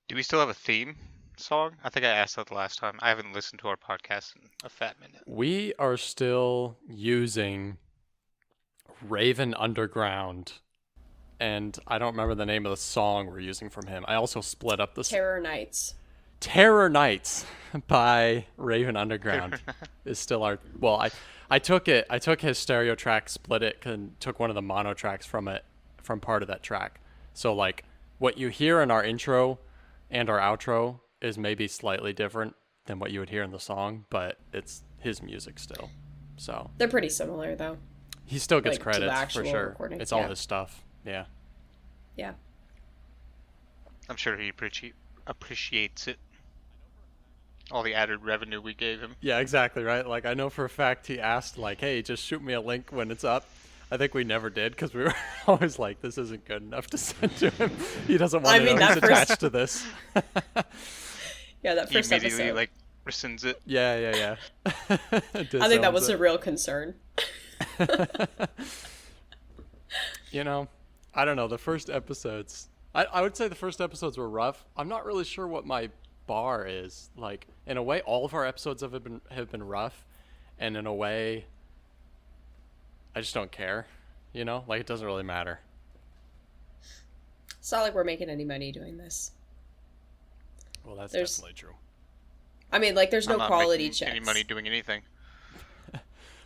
Do we still have a theme song? I think I asked that the last time. I haven't listened to our podcast in a fat minute. We are still using Raven Underground, and I don't remember the name of the song we're using from him. I also split up this Terror Nights. Terror Nights by Raven Underground is still our I took it. I took his stereo track, split it, and took one of the mono tracks from part of that track. So like what you hear in our intro and our outro is maybe slightly different than what you would hear in the song, but it's his music still. So They're pretty similar though. he still gets Like to the credits for actual sure. recording. It's all Yeah. his stuff. Yeah. Yeah. I'm sure he appreciates it. All the added revenue we gave him. Yeah, exactly, right? Like, I know for a fact he asked, like, hey, just shoot me a link when it's up. I think we never did because we were always like, this isn't good enough to send to him. He doesn't want I to mean, know he's that first- attached to this. Yeah, that He first immediately episode. rescinds it. Yeah. I think that was a real concern. You know, I don't know. The first episodes, I would say the first episodes were rough. I'm not really sure what my bar is. Like, in a way, all of our episodes have been rough, and in a way, I just don't care. You know, like it doesn't really matter. It's not like we're making any money doing this. Well, that's There's- definitely true. I mean, like, there's no I'm not quality making checks. any money doing anything.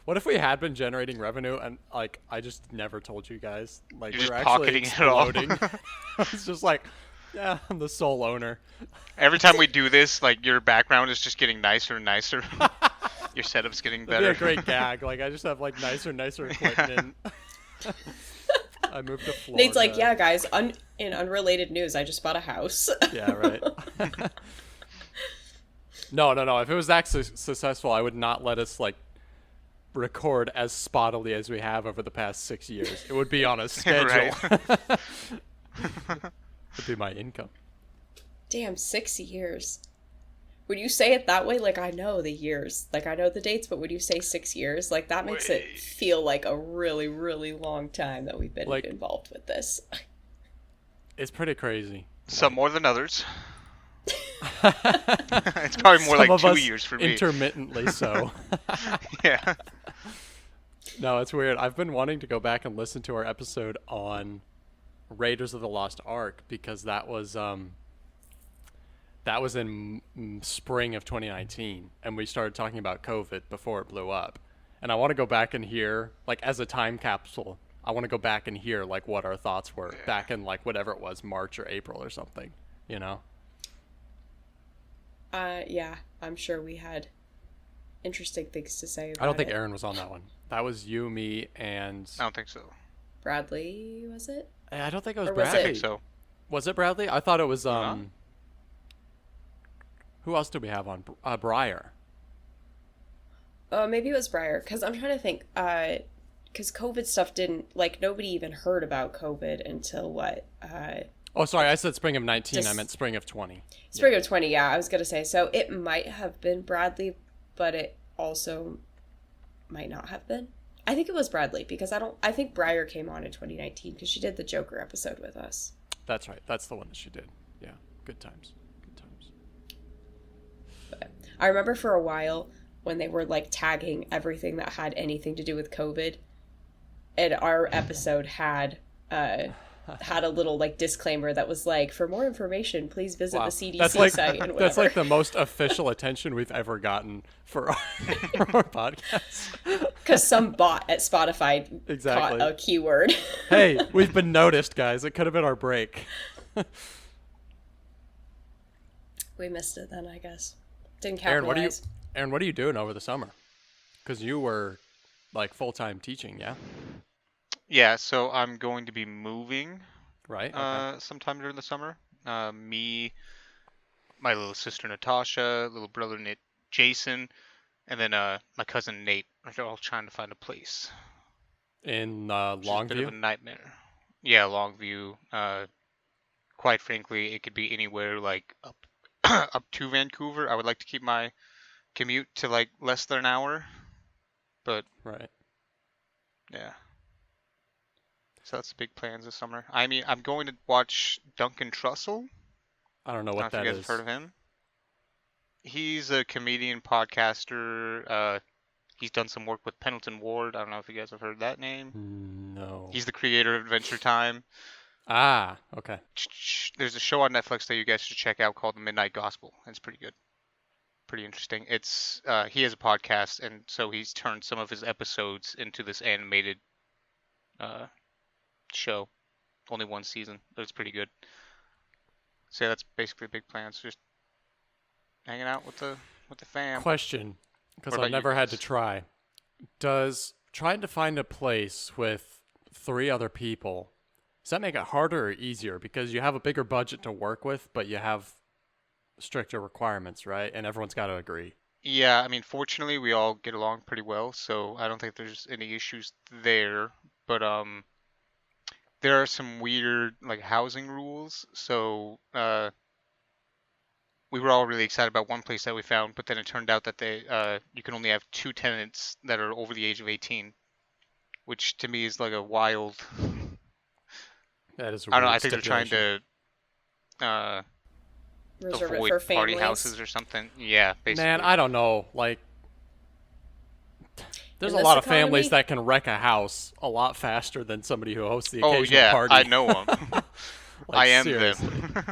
What if we had been generating revenue and like I just never told you guys? Like You're we just were actually pocketing it all. exploding. It's just like, yeah, I'm the sole owner. Every time we do this, like your background is just getting nicer and nicer. Your setup's getting That'd be better. a great gag. Like I just have like nicer and nicer equipment. I moved to Florida. Nate's like, yeah, guys, in unrelated news, I just bought a house. Yeah, right. No. If it was that successful, I would not let us like record as spottily as we have over the past 6 years. It would be on a schedule. It'd be my income. Damn, 6 years. Would you say it that way? Like, I know the years. Like, I know the dates, but would you say 6 years? Like, that makes it Wait. feel like a really, really long time that we've been Like- involved with this. It's pretty crazy. Some more than others. It's probably more Some like of 2 us years for me. intermittently so. Yeah. No, it's weird. I've been wanting to go back and listen to our episode on Raiders of the Lost Ark because that was in spring of 2019 and we started talking about COVID before it blew up. And I want to go back and hear like as a time capsule. I want to go back and hear like what our thoughts were back in like whatever it was, March or April or something, you know? Yeah, I'm sure we had interesting things to say about I don't think it. Aaron was on that one. That was you, me, and I don't think so. Bradley, was it? I don't think it was Or was I Bradley. think so. Was it Bradley? I thought it was No. Who else did we have on? Briar. Maybe it was Briar, because I'm trying to think, because COVID stuff didn't, like, nobody even heard about COVID until what? Oh, sorry, I said spring of 19. I Just- meant spring of 20. Spring of 20, yeah, I was going to say. So it might have been Bradley, but it also might not have been. I think it was Bradley, because I think Briar came on in 2019, because she did the Joker episode with us. That's right. That's the one that she did. Yeah, good times. Good times. But I remember for a while when they were, like, tagging everything that had anything to do with COVID, and our episode had a little like disclaimer that was like, for more information, please visit Wow. the CDC That's like site and whatever. that's like the most official attention we've ever gotten for our podcast. Because some bot at Spotify Exactly. caught a keyword. Hey, we've been noticed, guys. It could have been our break. We missed it then, I guess. Didn't Aaron, capitalize. what are you doing over the summer? Because you were like full-time teaching, yeah? Yeah, so I'm going to be moving Right? Okay. sometime during the summer. Me, my little sister Natasha, little brother Jason, and then my cousin Nate. They're all trying to find a place. In Which is a bit of a Longview? nightmare. Yeah, Longview. Quite frankly, it could be anywhere like up up to Vancouver. I would like to keep my commute to like less than an hour, but Right. yeah. So that's the big plans this summer. I mean, I'm going to watch Duncan Trussell. I don't know I what don't know if that you guys is. have heard of him. He's a comedian, podcaster. He's done some work with Pendleton Ward. I don't know if you guys have heard that name. No. He's the creator of Adventure Time. Ah, okay. There's a show on Netflix that you guys should check out called The Midnight Gospel. It's pretty good, pretty interesting. It's he has a podcast, and so he's turned some of his episodes into this animated uh, show. Only one season, but it's pretty good. So yeah, that's basically big plans. Just hanging out with the fam. Question, because What I've about you never had to guys? try. Does trying to find a place with 3 other people, does that make it harder or easier? Because you have a bigger budget to work with, but you have stricter requirements, right? And everyone's got to agree. Yeah, I mean, fortunately, we all get along pretty well, so I don't think there's any issues there. But there are some weird like housing rules. So we were all really excited about one place that we found, but then it turned out that they you can only have 2 tenants that are over the age of 18, which to me is like a wild. That is a I don't know. weird I think they're trying stipulation. to Reserve it avoid for party families. houses or something. Yeah, basically. Man, I don't know. Like, there's In a this lot of families economy? that can wreck a house a lot faster than somebody who hosts the Oh occasional yeah, party. I know them. Like, I am seriously. them.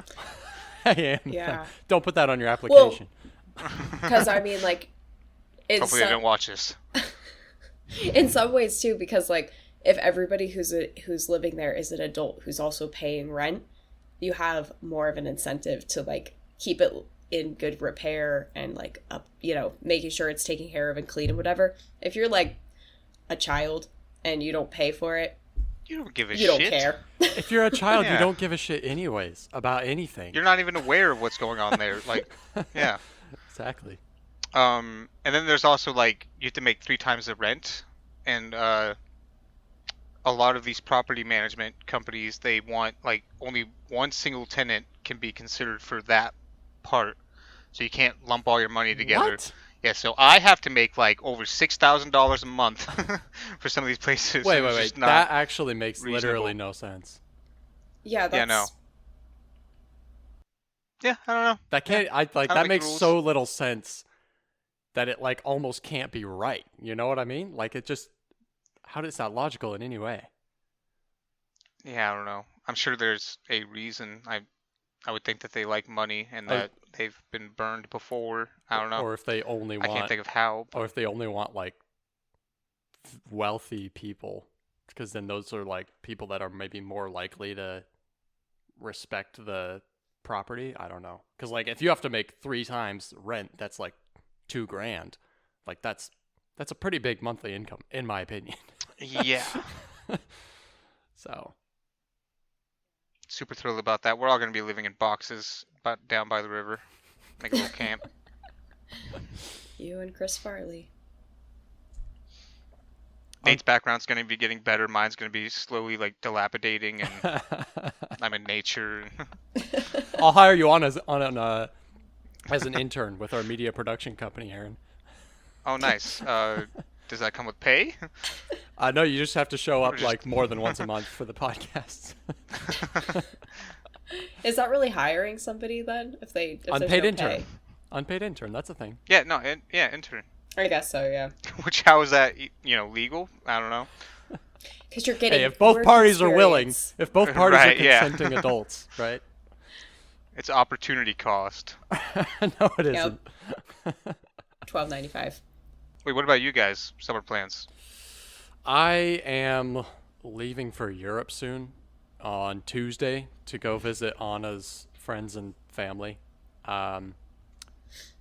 I am. Yeah. Don't put that on your application. Because I mean, like, in Hopefully, they some, don't watch this. in some ways too, because like, if everybody who's living there is an adult who's also paying rent, you have more of an incentive to like keep it in good repair and like up, making sure it's taken care of and clean and whatever. If you're like a child and you don't pay for it, You don't give a you shit. don't care. If you're a child, you Yeah. don't give a shit anyways about anything. You're not even aware of what's going on there. Like, yeah. Exactly. And then there's also like you have to make 3 times the rent, and a lot of these property management companies they want like only one single tenant can be considered for that part, so you can't lump all your money together. What? Yeah, so I have to make like over $6,000 a month for some of these places. Wait, and wait, it's wait. just not That actually makes reasonable. literally no sense. Yeah, that's Yeah, no. Yeah, I don't know. That can't. I like I don't that make makes the rules. so little sense that it like almost can't be right. You know what I mean? Like it just. How is that logical in any way? Yeah, I don't know. I'm sure there's a reason. I would think that they like money and Oh. that they've been burned before. I don't know. Or if they only I want. can't think of how. Or if they only want like wealthy people, because then those are like people that are maybe more likely to respect the property. I don't know. Because like if you have to make 3 times rent, that's like $2,000. Like that's a pretty big monthly income, in my opinion. Yeah. So Super thrilled about that. We're all going to be living in boxes down by the river. Make a little camp. you and Chris Farley. Nate's background's going to be getting better. Mine's going to be slowly like dilapidating, and I'm in nature. I'll hire you on as an intern with our media production company, Aaron. Oh, nice. Does that come with pay? No, you just have to show up just- like more than once a month for the podcasts. Is that really hiring somebody then? If there's Unpaid no intern. pay? Unpaid intern. That's a thing. Yeah, no, yeah, intern. I guess so. Yeah, Which how is that legal? I don't know. because you're getting. Hey, if both work parties are willing, experience. if both parties Right, are yeah. consenting adults, right? It's opportunity cost. No, it isn't. $12.95. Wait, what about you guys? Summer plans? I am leaving for Europe soon on Tuesday to go visit Anna's friends and family.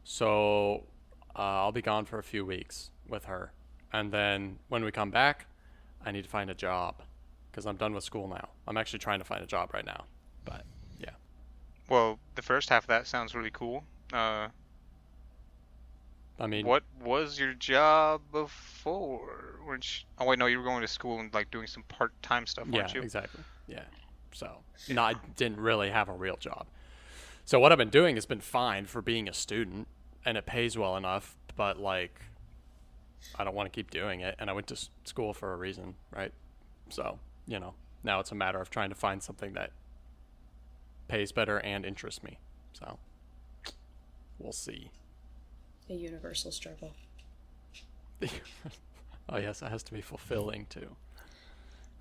So I'll be gone for a few weeks with her. And then when we come back, I need to find a job because I'm done with school now. I'm actually trying to find a job right now. But yeah. Well, the first half of that sounds really cool. I mean, What was your job before? Oh wait, no, you were going to school and like doing some part-time stuff, yeah, weren't you? exactly. Yeah. So, no, I didn't really have a real job. So what I've been doing has been fine for being a student, and it pays well enough, but like, I don't want to keep doing it, and I went to school for a reason, right? So, now it's a matter of trying to find something that pays better and interests me. So we'll see. A universal struggle. Oh yes, it has to be fulfilling too.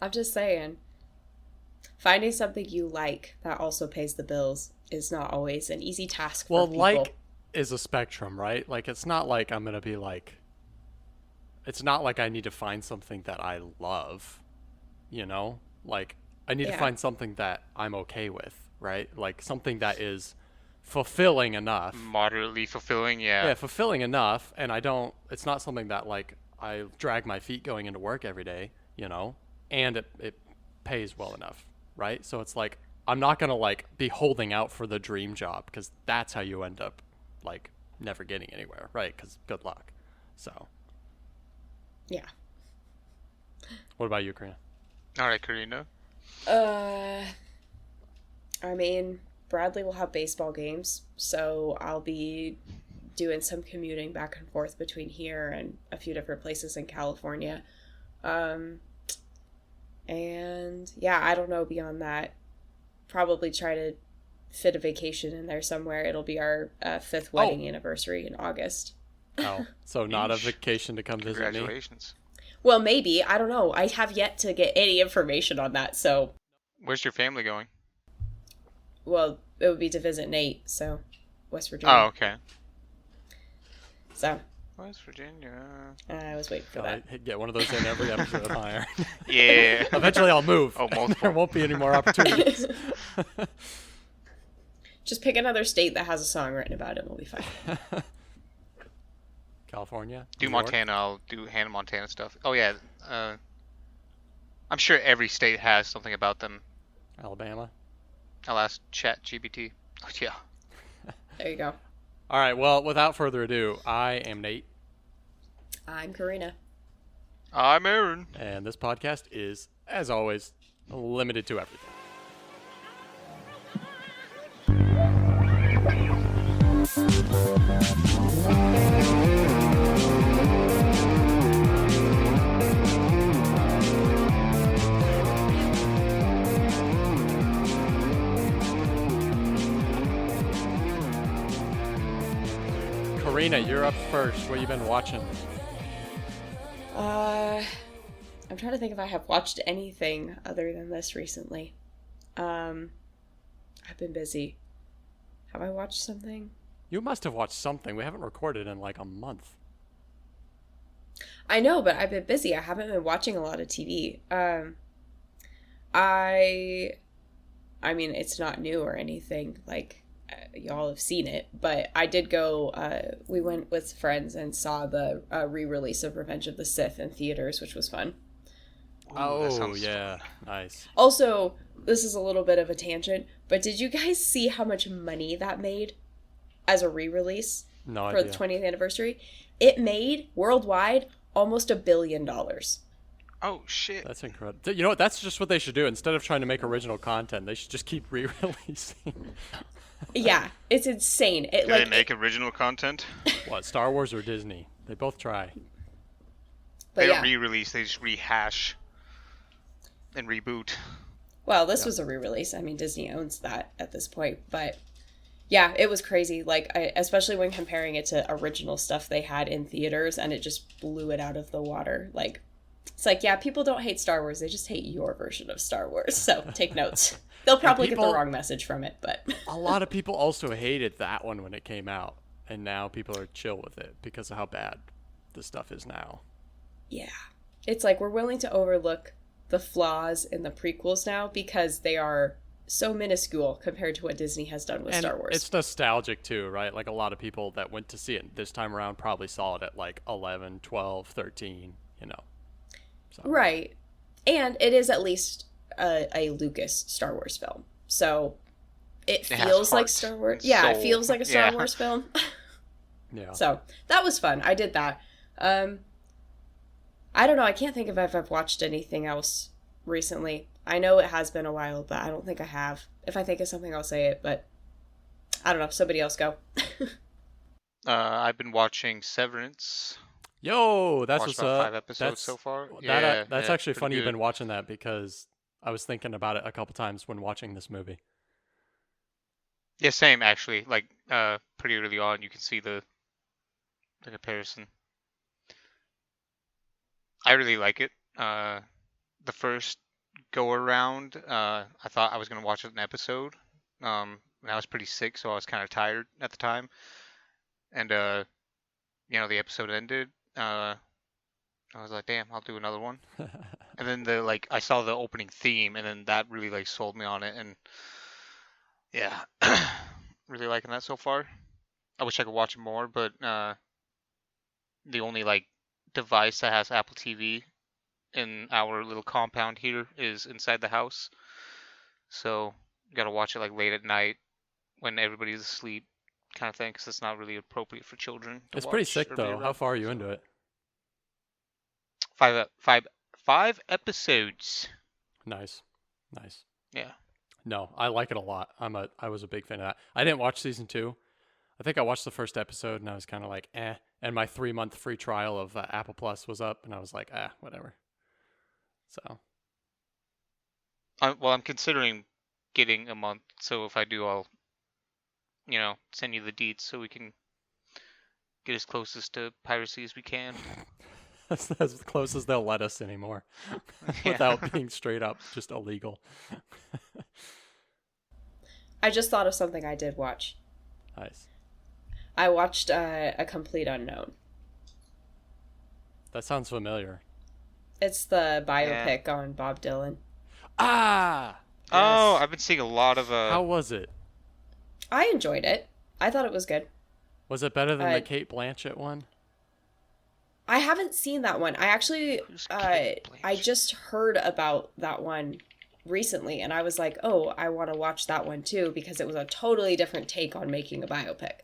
I'm just saying, finding something you like that also pays the bills is not always an easy task for people. Like is a spectrum, right? Like it's not like I'm gonna be like. It's not like I need to find something that I love, you know? Like I need to find something that I'm okay with, right? Like something that is fulfilling enough. Moderately fulfilling, yeah. Yeah, fulfilling enough, and it's not something that like I drag my feet going into work every day, you know? And it pays well enough, right? So it's like I'm not going to like be holding out for the dream job because that's how you end up like never getting anywhere, right? Cuz good luck. So, yeah. what about you, Karina? All right, Karina. I mean, Bradley will have baseball games, so I'll be doing some commuting back and forth between here and a few different places in California. And yeah, I don't know beyond that. Probably try to fit a vacation in there somewhere. It'll be our 5th wedding anniversary in August. Oh, so not a vacation to come visit me? Congratulations. Well, maybe. I don't know. I have yet to get any information on that, so... Where's your family going? Well, it would be to visit Nate, so... West Virginia. Oh, okay. So... West Virginia. I was waiting for that. I get one of those in every episode of Higher. Yeah. Eventually I'll move. Oh, multiple. There won't be any more opportunities. Just pick another state that has a song written about it and we'll be fine. California? Do New York? Montana. I'll do Hannah Montana stuff. Oh, yeah. I'm sure every state has something about them. Alabama? I'll ask ChatGPT. Oh, yeah. There you go. All right, well, without further ado, I am Nate. I'm Karina. I'm Aaron. And this podcast is, as always, limited to everything. Karina, you're up first. What have you been watching? I'm trying to think if I have watched anything other than this recently. I've been busy. Have I watched something? You must have watched something. We haven't recorded in like a month. I know, but I've been busy. I haven't been watching a lot of TV. I mean, it's not new or anything. Like, y'all have seen it, but I did go, we went with friends and saw the re-release of Revenge of the Sith in theaters, which was fun. Ooh, Oh, yeah. Nice. Also, this is a little bit of a tangent, but did you guys see how much money that made as a re-release No for idea. the 20th anniversary? It made, worldwide, almost $1 billion. Oh, shit. That's incredible. You know what? That's just what they should do. Instead of trying to make original content, they should just keep re-releasing. Yeah, it's insane. It Do like they make original content? What, Star Wars or Disney? They both try. but They yeah. don't re-release, they just rehash and reboot. Well, this was a re-release. I mean, Disney owns that at this point, but yeah, it was crazy. Like, especially when comparing it to original stuff they had in theaters, and it just blew it out of the water. Like, it's like, yeah, people don't hate Star Wars; they just hate your version of Star Wars. So take notes. They'll probably get the wrong message from it, but A lot of people also hated that one when it came out, and now people are chill with it because of how bad the stuff is now. yeah, it's like we're willing to overlook the flaws in the prequels now because they are so minuscule compared to what Disney has done with And Star Wars. it's nostalgic too, right? Like a lot of people that went to see it this time around probably saw it at like 11, 12, 13, you know. So. Right. And it is at least a Lucas Star Wars film. So it It has feels like heart Star Wars. and Yeah, it soul. feels like a Star Yeah. Wars film. Yeah. So that was fun. I did that. I don't know. I can't think of if I've watched anything else recently. I know it has been a while, but I don't think I have. If I think of something, I'll say it, but I don't know. Somebody else go. I've been watching Severance. Yo, that's Watched what's about up. 5 episodes That's so far. That's Yeah, actually pretty funny you've good. been watching that because I was thinking about it a couple times when watching this movie. Yeah, same actually. Like pretty early on, you can see the comparison. I really like it. The first go around, I thought I was gonna watch an episode. And I was pretty sick, so I was kind of tired at the time. And the episode ended. I was like, damn, I'll do another one. And then I saw the opening theme, and then that really like sold me on it. And yeah, really liking that so far. I wish I could watch it more, but the only like device that has Apple TV in our little compound here is inside the house. So gotta watch it like late at night when everybody's asleep, kind of thing, because it's not really appropriate for children to It's pretty watch sick or be though. How around. far are you So into it? five episodes. Nice, nice. Yeah. No, I like it a lot. I was a big fan of that. I didn't watch season 2. I think I watched the first episode and I was kind of like, eh. And my 3-month free trial of Apple Plus was up, and I was like, whatever. So Well, I'm considering getting a month, so if I do, I'll send you the deets so we can get as closest to piracy as we can. that's as close as they'll let us anymore, Yeah. without being straight up just illegal. I just thought of something I did watch. Nice. I watched A Complete Unknown. That sounds familiar. It's the biopic on Bob Dylan. Ah. Oh, Yes. I've been seeing a lot of How was it? I enjoyed it. I thought it was good. Was it better than Uh, the Kate Blanchett one? I haven't seen that one. I actually, Who's Kate I Blanchett? just heard about that one recently, and I was like, oh, I want to watch that one too, because it was a totally different take on making a biopic.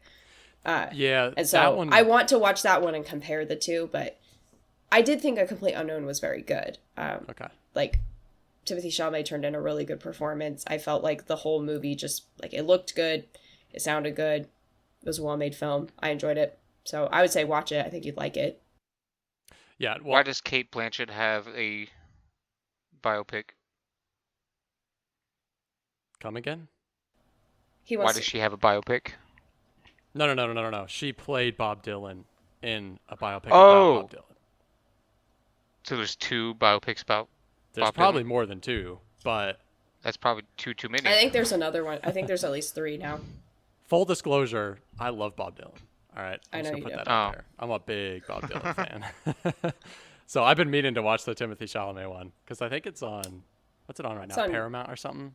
Yeah, And so that one. I want to watch that one and compare the two, but I did think A Complete Unknown was very good. Okay. Like, Timothy Chalamet turned in a really good performance. I felt like the whole movie just, like, it looked good, it sounded good, it was a well-made film. I enjoyed it. So I would say watch it. I think you'd like it. Yeah. Well, Why does Kate Blanchett have a biopic? come again? He Why wants does to, she have a biopic? No. She played Bob Dylan in a biopic Oh. about Bob Dylan. So there's two biopics about. There's Bob probably Dylan? more than 2, but That's probably too many. I think there's another one. I think there's at least 3 now. full disclosure, I love Bob Dylan. All right, I I'm know just you gonna put do. that out Oh. there. I'm a big Bob Dylan fan. So I've been meaning to watch the Timothy Chalamet one because I think it's on. What's it on right It's now? on- Paramount or something?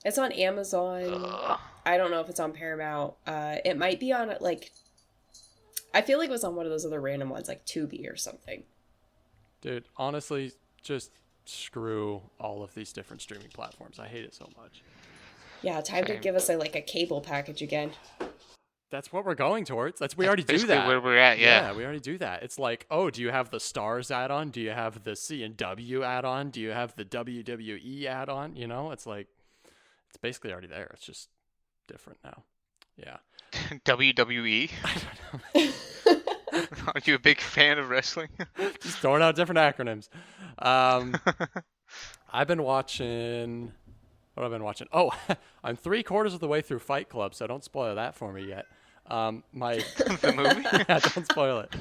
It's on Amazon. Ugh. I don't know if it's on Paramount. It might be on, like, I feel like it was on one of those other random ones, like Tubi or something. Dude, honestly, just screw all of these different streaming platforms. I hate it so much. Yeah, time to Same. give us a cable package again. That's what we're going towards. We That's already do basically that. where we're at. Yeah. we already do that. It's like, oh, do you have the Stars add-on? Do you have the C&W add-on? Do you have the WWE add-on? You know, it's like, it's basically already there. It's just different now. Yeah. WWE. Are you a big fan of wrestling? Just throwing out different acronyms. I've been watching. What have I been watching? Oh, I'm 3/4 of the way through Fight Club, so don't spoil that for me yet. The movie? Yeah, don't spoil it.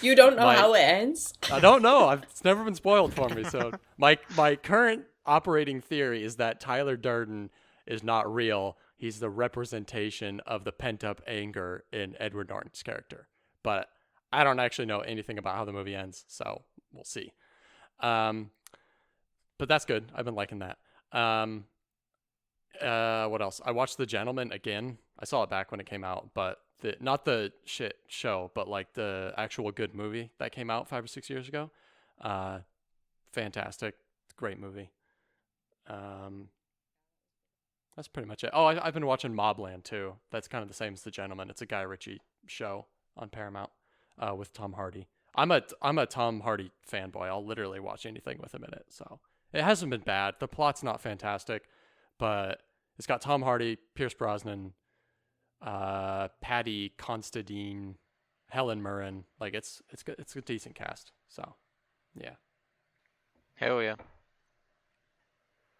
You don't know My- how it ends? I don't know. It's never been spoiled for me. So my current operating theory is that Tyler Durden is not real. He's the representation of the pent up anger in Edward Norton's character. But I don't actually know anything about how the movie ends, so we'll see. But that's good. I've been liking that. What else? I watched The Gentleman again. I saw it back when it came out, but not the shit show, but like the actual good movie that came out 5 or 6 years ago. Fantastic. Great movie. That's pretty much it. Oh, I've been watching Mobland too. That's kind of the same as The Gentleman. It's a Guy Ritchie show on Paramount with Tom Hardy. I'm a Tom Hardy fanboy. I'll literally watch anything with him in it. So it hasn't been bad. The plot's not fantastic, but it's got Tom Hardy, Pierce Brosnan, Patty Considine, Helen Mirren. Like it's good. It's a decent cast. So yeah. Hell yeah.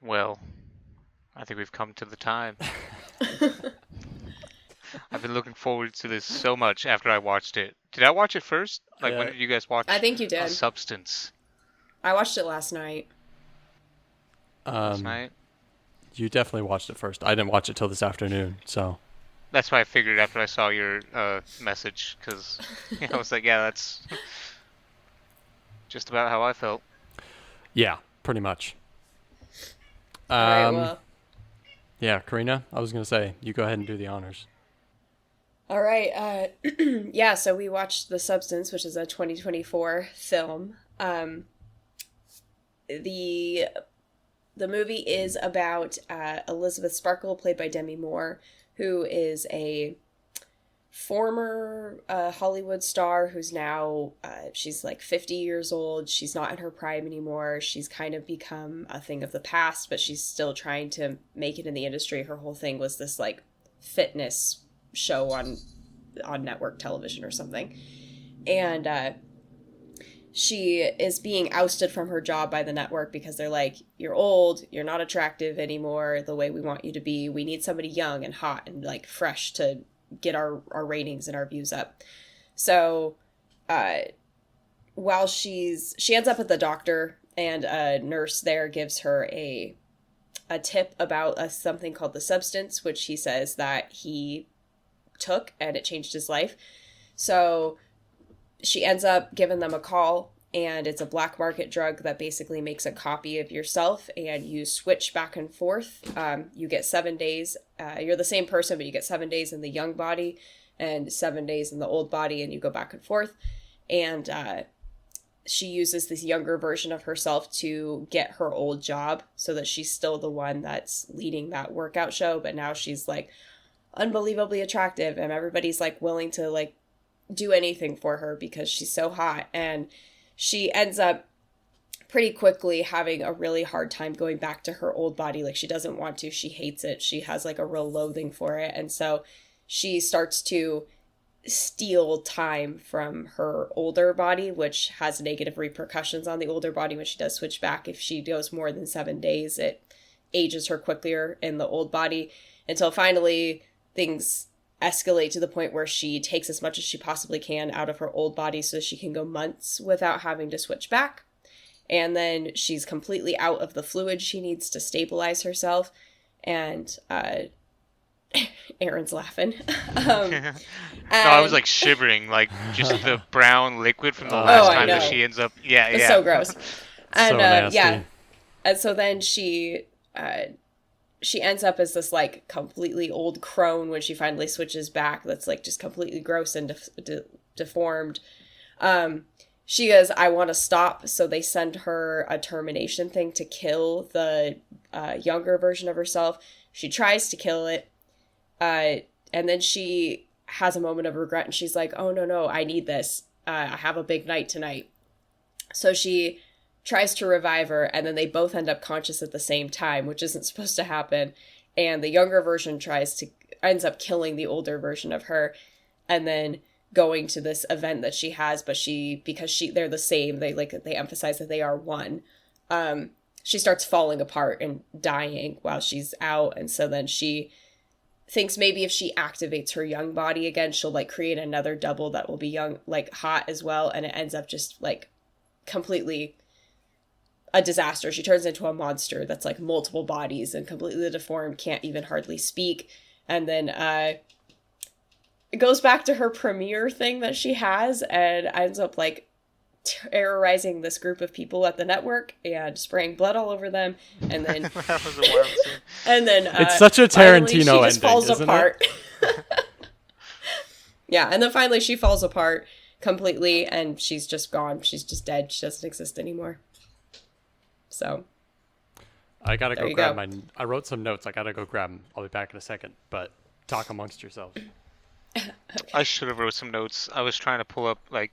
Well, I think we've come to the time. I've been looking forward to this so much after I watched it. Did I watch it first? Like, when Uh, did you guys I watch think you did. Substance? I watched it last night. Last um, night? you definitely watched it first. I didn't watch it till this afternoon. So That's why I figured after I saw your message, because I was like, yeah, that's just about how I felt. yeah, pretty much. All right, Um, well, yeah, Karina, I was gonna say you go ahead and do the honors. all right. Yeah, so we watched The Substance, which is a 2024 film. The the movie is about Elizabeth Sparkle, played by Demi Moore, who is a former Hollywood star who's now she's like 50 years old. She's not in her prime anymore. She's kind of become a thing of the past, but she's still trying to make it in the industry. Her whole thing was this like fitness show on network television or something, and she is being ousted from her job by the network because they're like, you're old, you're not attractive anymore the way we want you to be. We need somebody young and hot and like fresh to get our ratings and our views up. So uh while she ends up at the doctor, and a nurse there gives her a tip about something called The Substance, which he says that he took and it changed his life. So she ends up giving them a call, and it's a black market drug that basically makes a copy of yourself, and you switch back and forth. You get 7 days. You're the same person, but you get 7 days in the young body and 7 days in the old body, and you go back and forth. And she uses this younger version of herself to get her old job, so that she's still the one that's leading that workout show, but now she's like unbelievably attractive, and everybody's like willing to like do anything for her because she's so hot. And she ends up pretty quickly having a really hard time going back to her old body. Like, she doesn't want to, she hates it, she has like a real loathing for it. And so she starts to steal time from her older body, which has negative repercussions on the older body when she does switch back. If she goes more than 7 days, it ages her quicker in the old body, until finally things escalate to the point where she takes as much as she possibly can out of her old body so she can go months without having to switch back. And then she's completely out of the fluid she needs to stabilize herself. And Aaron's laughing. No, I was like shivering, like just the brown liquid from the Oh, last I time that know. she ends up. Yeah, It's yeah. so gross. And So nasty. yeah, and so then she ends up as this like completely old crone when she finally switches back. That's like just completely gross and deformed. She goes, I want to stop. So they send her a termination thing to kill the younger version of herself. She tries to kill it. And then she has a moment of regret, and she's like, oh, no, I need this. I have a big night tonight. So she tries to revive her, and then they both end up conscious at the same time, which isn't supposed to happen. And the younger version ends up killing the older version of her, and then going to this event that she has, but because they're the same, they emphasize that they are one. She starts falling apart and dying while she's out, and so then she thinks maybe if she activates her young body again, she'll like create another double that will be young, like hot as well, and it ends up just like completely a disaster. She turns into a monster that's like multiple bodies and completely deformed, can't even hardly speak. And then it goes back to her premiere thing that she has, and ends up like terrorizing this group of people at the network and spraying blood all over them. And then That was a wild scene. and then It's such a finally, she Tarantino just ending, falls isn't apart. Yeah, and then finally she falls apart completely, and she's just gone. She's just dead. She doesn't exist anymore. So I gotta There go you grab go. I wrote some notes. I gotta go grab them. I'll be back in a second. But talk amongst yourselves. I should have wrote some notes. I was trying to pull up like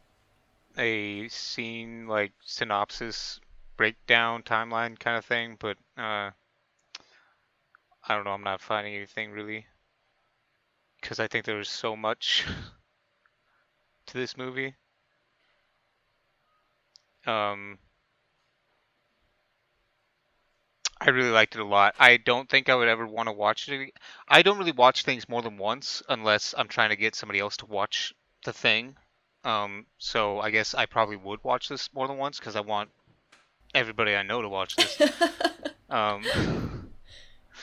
a scene, like synopsis, breakdown, timeline kind of thing, but I don't know. I'm not finding anything really because I think there was so much to this movie. Um, I really liked it a lot. I don't think I would ever want to watch it. I don't really watch things more than once unless I'm trying to get somebody else to watch the thing. So I guess I probably would watch this more than once because I want everybody I know to watch this.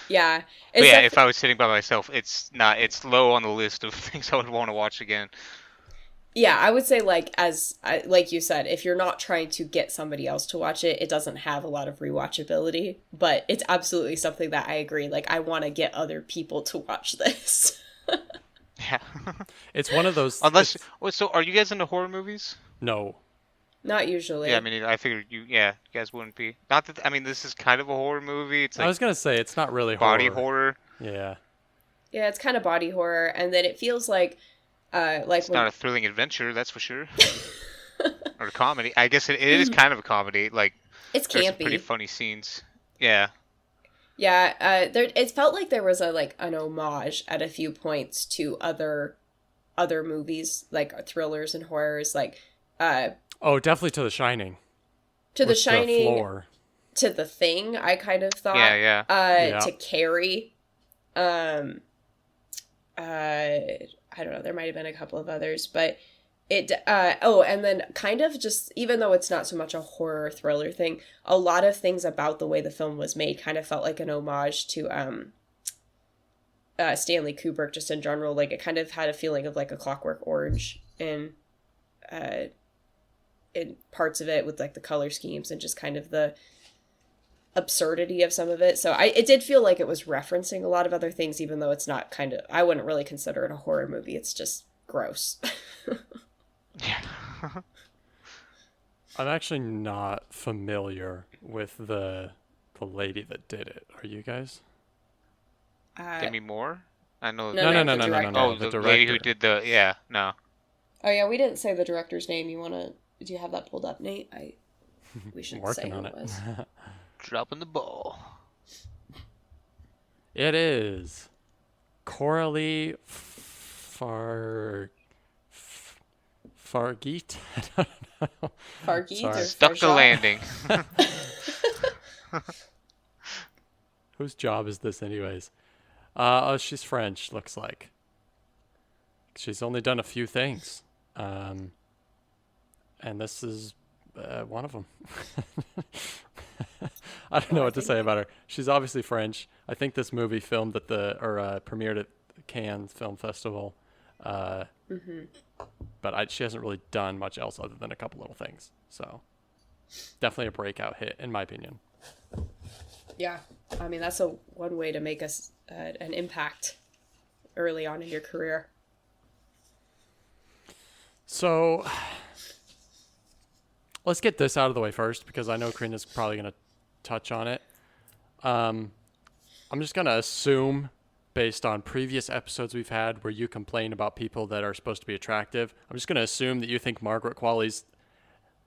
Yeah, But it's yeah, if I was sitting by myself, it's not. It's low on the list of things I would want to watch again. yeah, I would say like you said, if you're not trying to get somebody else to watch it, it doesn't have a lot of rewatchability, but it's absolutely something that I agree. Like, I want to get other people to watch this. Yeah. It's one of those. Unless, so are you guys into horror movies? No. Not usually. Yeah, I mean, I figured you guys wouldn't be. Not that, I mean, this is kind of a horror movie. It's I like was gonna say it's not really body horror. Yeah. Yeah, it's kind of body horror, and then it feels like It's not a thrilling adventure, that's for sure. Or a comedy. I guess it is kind of a comedy. Like, it's there's some pretty campy. funny scenes. Yeah. Yeah, it felt like there was an homage at a few points to other movies, like thrillers and horrors, like Oh, definitely to The Shining. to The With Shining, floor. to The Thing. I kind of thought, Yeah. Yeah. to Carrie, I don't know. There might have been a couple of others, but it. And then kind of just, even though it's not so much a horror thriller thing, a lot of things about the way the film was made kind of felt like an homage to Stanley Kubrick, just in general. Like, it kind of had a feeling of like A Clockwork Orange in parts of it, with like the color schemes and just kind of the absurdity of some of it. So it did feel like it was referencing a lot of other things, even though it's not I wouldn't really consider it a horror movie. It's just gross. Yeah. I'm actually not familiar with the lady that did it. Are you guys? Demi Moore? I know. No, No. the director. Oh, The the lady who director. did the. Yeah, no. Oh yeah, we didn't say the director's name. Do you have that pulled up, Nate? We should say Working who on it it. was. Dropping the ball. It is Coralie Fargeet. I don't know. Fargeet Sorry. or Stuck the Farshad? landing. Whose job is this, anyways? She's French. Looks like she's only done a few things, and this is one of them. I don't know what to say about her. She's obviously French. I think this movie filmed at premiered at the Cannes Film Festival. But she hasn't really done much else other than a couple little things. So definitely a breakout hit, in my opinion. Yeah, I mean, that's one way to make an impact early on in your career. So let's get this out of the way first, because I know Karina's probably going to touch on it. I'm just going to assume, based on previous episodes we've had where you complain about people that are supposed to be attractive, I'm just going to assume that you think Margaret Qualley's,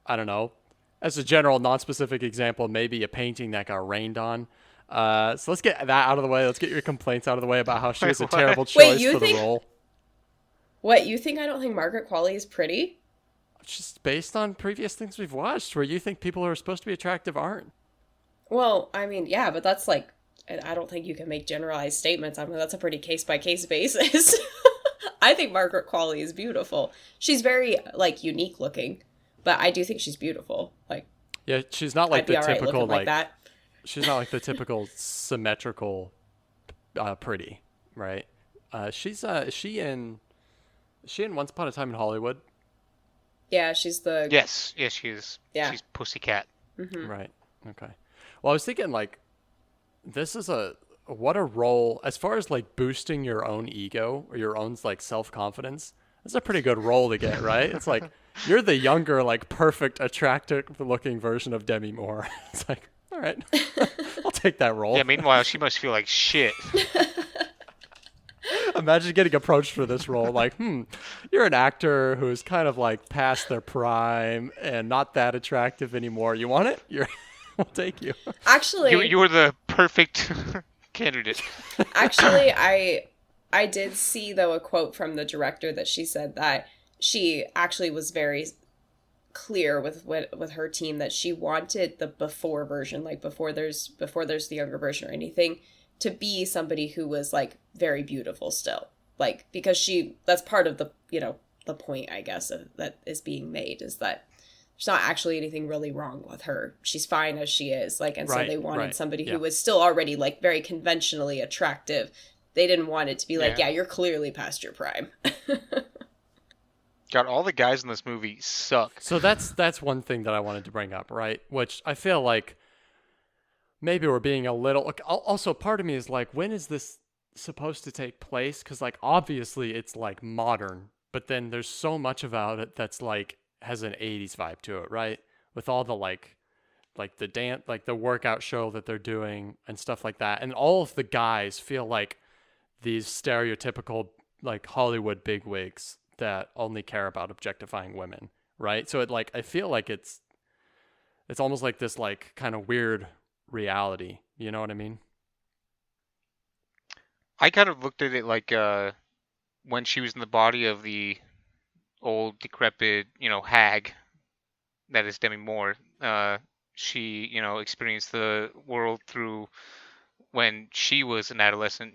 I don't know, as a general non-specific example, maybe a painting that got rained on. So let's get that out of the way. Let's get your complaints out of the way about how she was a Wait, terrible what? choice you for the think- role. What, you think I don't think Margaret Qualley is pretty? Just based on previous things we've watched where you think people who are supposed to be attractive aren't. Well, I mean, yeah, but that's like, I don't think you can make generalized statements. I mean, that's a pretty case-by-case basis. I think Margaret Qualley is beautiful. She's very, like, unique looking, but I do think she's beautiful. Like, Yeah, she's not like I'd be the all right typical looking like that. she's not like the typical symmetrical pretty, right? Is she in Once Upon a Time in Hollywood? Yeah, she's the... Yes, she is. Yeah. She's Pussycat. Right. Okay. Well, I was thinking like this is what a role as far as like boosting your own ego or your own like self-confidence. That's a pretty good role to get, right? It's like you're the younger, like perfect, attractive looking version of Demi Moore. It's like, all right, I'll take that role. Yeah, meanwhile, she must feel like shit. Imagine getting approached for this role. Like, you're an actor who's kind of like past their prime and not that attractive anymore. You want it? We'll take you. Actually, You were the perfect candidate. actually, I did see, though, a quote from the director that she said that she actually was very, clear with her team that she wanted the before version, like before there's the younger version or anything, to be somebody who was like very beautiful still, like because that's part of the the point, I guess, that is being made, is that there's not actually anything really wrong with her. She's fine as she is, like, and so they wanted somebody who was still already like very conventionally attractive. They didn't want it to be like, yeah, you're clearly past your prime. God, all the guys in this movie suck. So that's one thing that I wanted to bring up, right? Which I feel like maybe we're being a little. Also, part of me is like, when is this supposed to take place? Because like obviously it's like modern, but then there's so much about it that's like has an 80s vibe to it, right? With all the like the dance, like the workout show that they're doing and stuff like that, and all of the guys feel like these stereotypical like Hollywood bigwigs that only care about objectifying women, right? So it like I feel like it's almost like this like kind of weird reality, you know what I mean? I kind of looked at it like when she was in the body of the old decrepit, hag that is Demi Moore. She, experienced the world through when she was an adolescent,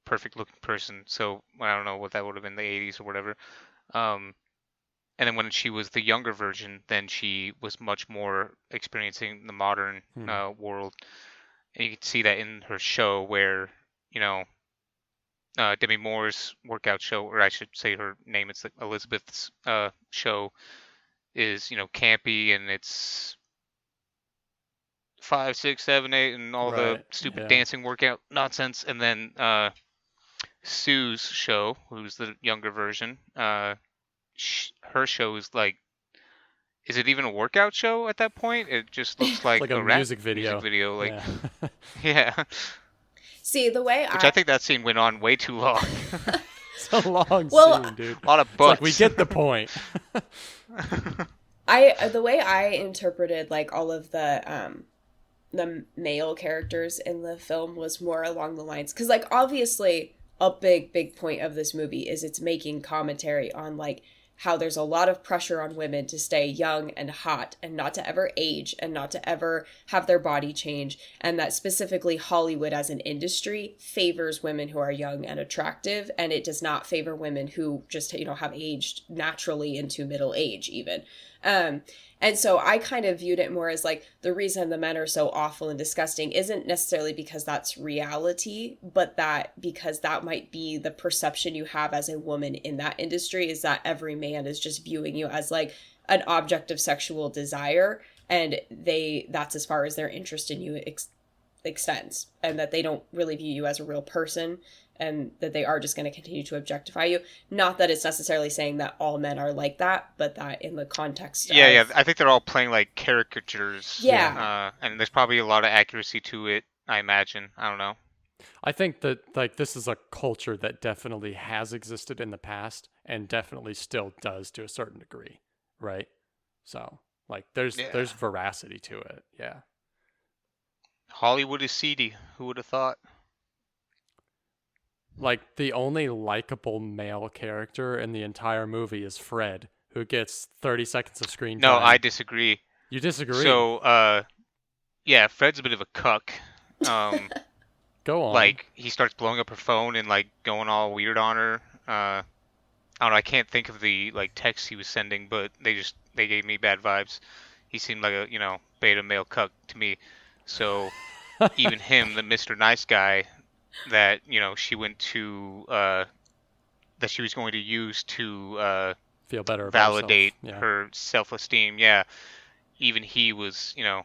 perfect looking person. So I don't know what that would have been, the 80s or whatever. And then when she was the younger version, then she was much more experiencing the modern world. And you can see that in her show where, Demi Moore's workout show, or I should say her name, it's like Elizabeth's show, is, campy, and it's 5, 6, 7, 8, and all the stupid dancing workout nonsense. And then Sue's show, who's the younger version, her show is like, is it even a workout show at that point? It just looks like, like a music video. Like, yeah. See, the way Which I think that scene went on way too long. It's a long scene, dude. A lot of butts. Like, we get the point. The way I interpreted like all of the male characters in the film was more along the lines, because like obviously a big point of this movie is it's making commentary on like how there's a lot of pressure on women to stay young and hot and not to ever age and not to ever have their body change, and that specifically Hollywood as an industry favors women who are young and attractive, and it does not favor women who just have aged naturally into middle age even. And so I kind of viewed it more as like the reason the men are so awful and disgusting isn't necessarily because that's reality, but that because that might be the perception you have as a woman in that industry, is that every man is just viewing you as like an object of sexual desire, and that's as far as their interest in you extends, and that they don't really view you as a real person, and that they are just going to continue to objectify you. Not that it's necessarily saying that all men are like that, but that in the context yeah, I think they're all playing like caricatures. Yeah. And there's probably a lot of accuracy to it, I imagine. I don't know. I think that like this is a culture that definitely has existed in the past and definitely still does to a certain degree, right? So like there's veracity to it. Yeah. Hollywood is seedy. Who would have thought? Like, the only likable male character in the entire movie is Fred, who gets 30 seconds of screen time. No, I disagree. You disagree? So, yeah, Fred's a bit of a cuck. Go on. Like, he starts blowing up her phone and, like, going all weird on her. I don't know, I can't think of the, like, text he was sending, but they gave me bad vibes. He seemed like a, beta male cuck to me. So, even him, the Mr. Nice Guy, that she went to that she was going to use to feel better about validate herself. Yeah. her self-esteem. Yeah, even he was I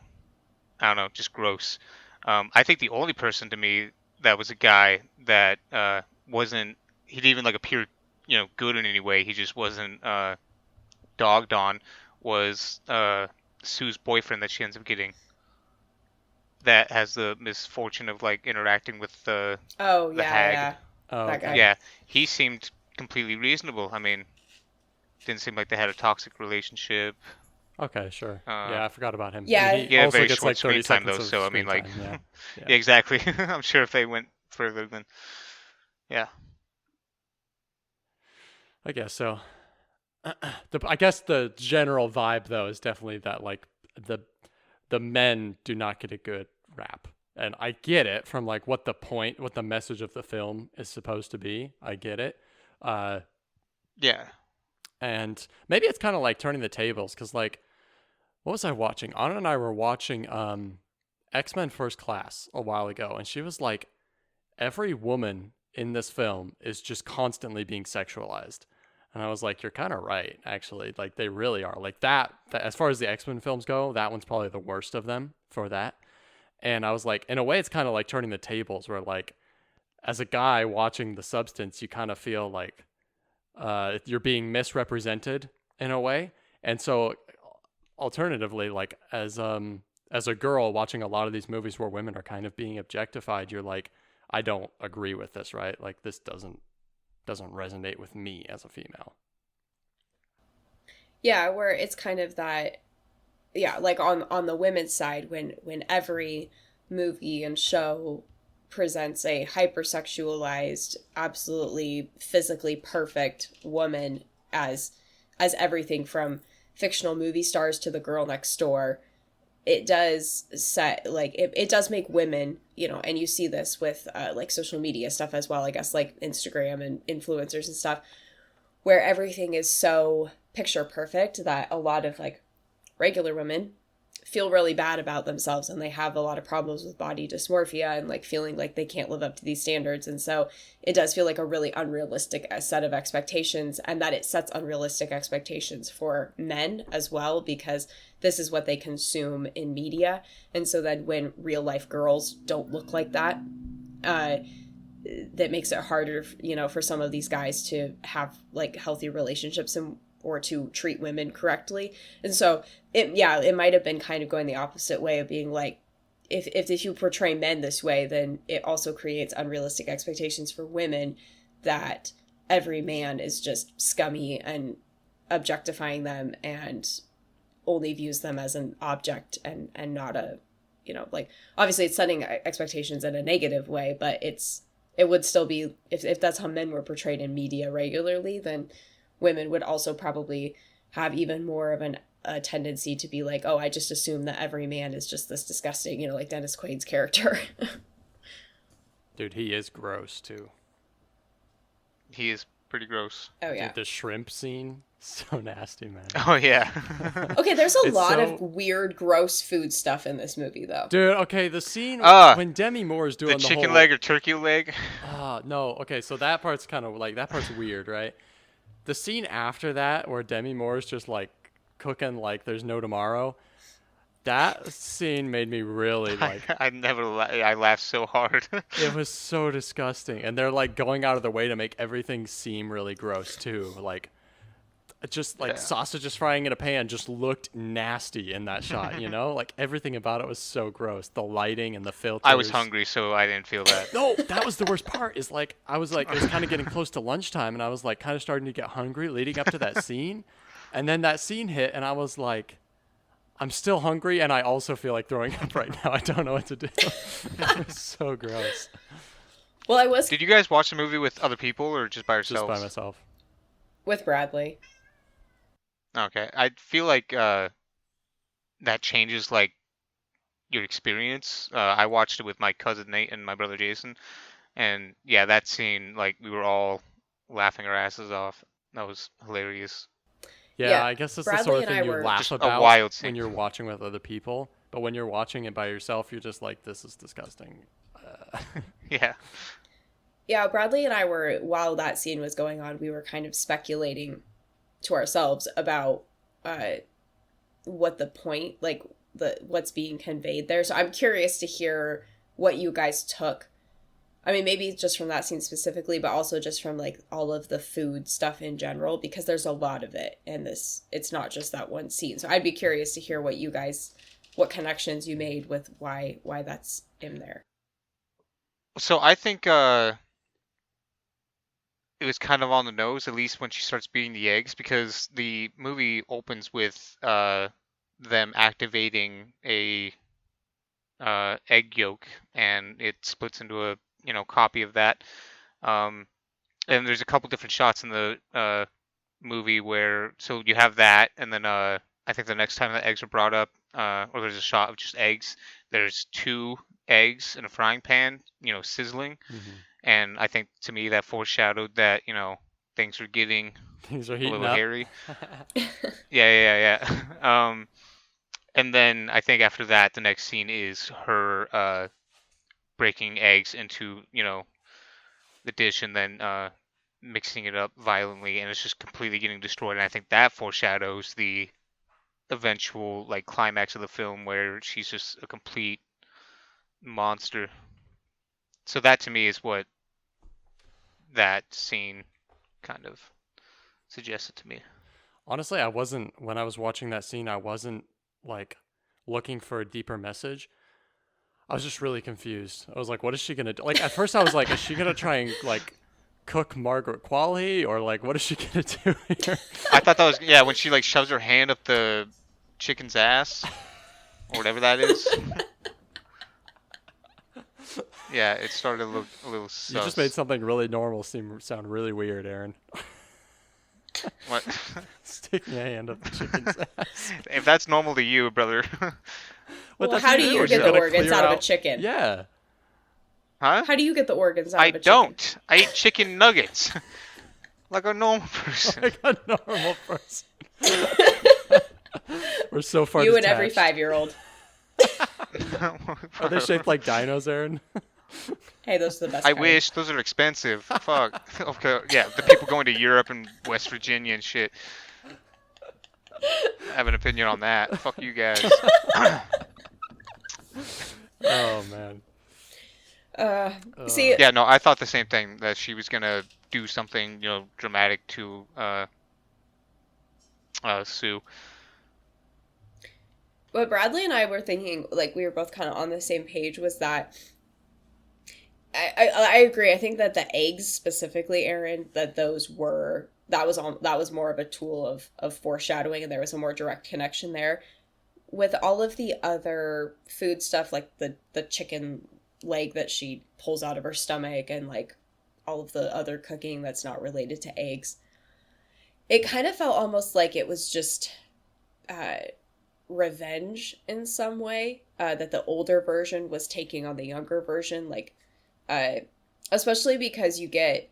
don't know, just gross. I think the only person to me that was a guy that wasn't, he didn't even like appear good in any way, he just wasn't dogged on, was Sue's boyfriend that she ends up getting, that has the misfortune of like interacting with the hag. Yeah. Oh, that okay. guy. Yeah, he seemed completely reasonable. I mean, didn't seem like they had a toxic relationship. Okay, sure. Yeah, I forgot about him. Yeah. And he Yeah, also very gets short like 30 screen time seconds though. of So I screen mean, like, time. yeah, Yeah. exactly. I'm sure if they went further, then yeah. I guess so. I guess the general vibe though is definitely that like the the men do not get a good rap. And I get it from like what the point, what the message of the film is supposed to be. I get it. Uh, Yeah. and maybe it's kind of like turning the tables because like what was I watching? Anna and I were watching X-Men First Class a while ago, and she was like, every woman in this film is just constantly being sexualized. And I was like, you're kind of right, actually. Like they really are. Like that as far as the X-Men films go, that one's probably the worst of them for that. And I was like, in a way, it's kind of like turning the tables, where like as a guy watching The Substance, you kind of feel like you're being misrepresented in a way. And so, alternatively, like as a girl watching a lot of these movies where women are kind of being objectified, you're like, I don't agree with this, right? Like this doesn't resonate with me as a female. Yeah, where it's kind of that, yeah, like on the women's side, when every movie and show presents a hypersexualized, absolutely physically perfect woman as everything from fictional movie stars to the girl next door, it does set like it does make women, and you see this with like social media stuff as well, I guess, like Instagram and influencers and stuff, where everything is so picture perfect that a lot of like regular women feel really bad about themselves, and they have a lot of problems with body dysmorphia and like feeling like they can't live up to these standards. And so it does feel like a really unrealistic set of expectations, and that it sets unrealistic expectations for men as well, because this is what they consume in media. And so then when real life girls don't look like that, that makes it harder, for some of these guys to have like healthy relationships and or to treat women correctly. And so it might have been kind of going the opposite way of being like, if you portray men this way, then it also creates unrealistic expectations for women that every man is just scummy and objectifying them and only views them as an object and not a, like, obviously it's setting expectations in a negative way, but it would still be, if that's how men were portrayed in media regularly, then women would also probably have even more of a tendency to be like, oh, I just assume that every man is just this disgusting, like Dennis Quaid's character. Dude, he is gross too. He is pretty gross. Oh, yeah. Dude, the shrimp scene, so nasty, man. Oh yeah. Okay, there's a It's lot so- of weird, gross food stuff in this movie, though. Dude, okay, the scene Ah, when Demi Moore is doing the the chicken whole leg or turkey leg. no, okay, so that part's kind of like that part's weird, right? The scene after that where Demi Moore is just like cooking like there's no tomorrow. That scene made me really like I laughed so hard. it was so disgusting. And they're like going out of their way to make everything seem really gross too. Like just like Yeah. sausages frying in a pan just looked nasty in that shot, Like everything about it was so gross. The lighting and the filters. I was hungry, so I didn't feel that. No, that was the worst part. Is like I was like it was kind of getting close to lunchtime, and I was like kind of starting to get hungry leading up to that scene, and then that scene hit, and I was like, I'm still hungry, and I also feel like throwing up right now. I don't know what to do. It was so gross. Well, I was Did you guys watch the movie with other people or just by Just yourselves? by myself. with Bradley. Okay, I feel like that changes like your experience. I watched it with my cousin Nate and my brother Jason, and yeah, that scene, like we were all laughing our asses off. That was hilarious. Yeah, Yeah, I guess it's the Bradley sort of and I thing you were- laugh Just a about wild scene. when you're watching with other people, but when you're watching it by yourself, you're just like, this is disgusting. Yeah. Yeah, Bradley and I were, while that scene was going on, we were kind of speculating to ourselves about what the point, like what's being conveyed there. So I'm curious to hear what you guys took. I mean, maybe just from that scene specifically, but also just from like all of the food stuff in general, because there's a lot of it in this. It's not just that one scene. So I'd be curious to hear what connections you made with why that's in there. So I think it was kind of on the nose, at least when she starts beating the eggs, because the movie opens with them activating a egg yolk, and it splits into a copy of that. And there's a couple different shots in the movie where so you have that, and then I think the next time the eggs are brought up, or there's a shot of just eggs, there's two eggs in a frying pan, sizzling, Hmm. and I think to me that foreshadowed that things are getting Things are a heating little up. hairy. Yeah. And then I think after that, the next scene is her breaking eggs into the dish and then mixing it up violently, and it's just completely getting destroyed. And I think that foreshadows the eventual like climax of the film where she's just a complete monster. So that to me is what that scene kind of suggested to me. Honestly, when I was watching that scene, I wasn't like looking for a deeper message. I was just really confused. I was like, what is she gonna do? Like at first I was like, is she gonna try and like cook Margaret Qualley, or like what is she gonna do here? I thought that was when she like shoves her hand up the chicken's ass or whatever that is. Yeah, it started to look a little sus. You just made something really normal sound really weird, Aaron. What? Sticking a hand up the chicken's ass. If that's normal to you, brother. What Well, the how fuck do is you it? get You're the gonna organs clear out of a out- chicken? Yeah. Huh? How do you get the organs out I of a chicken? don't. I eat chicken nuggets. Like a normal person. Like a normal person. We're so far You and detached. every 5-year-old. Are they shaped like dinos, Aaron? Hey, those are the best. I kind. wish. Those are expensive. Fuck. Okay, yeah, the people going to Europe and West Virginia and shit. I have an opinion on that. Fuck you guys. Oh man. See, Yeah, no, I thought the same thing, that she was gonna do something, dramatic to Sue. what Bradley and I were thinking, like we were both kind of on the same page, was that I agree. I think that the eggs specifically, Aaron, that was more of a tool of foreshadowing, and there was a more direct connection there. With all of the other food stuff, like the chicken leg that she pulls out of her stomach, and like all of the other cooking that's not related to eggs, it kind of felt almost like it was just revenge in some way, that the older version was taking on the younger version, like especially because you get,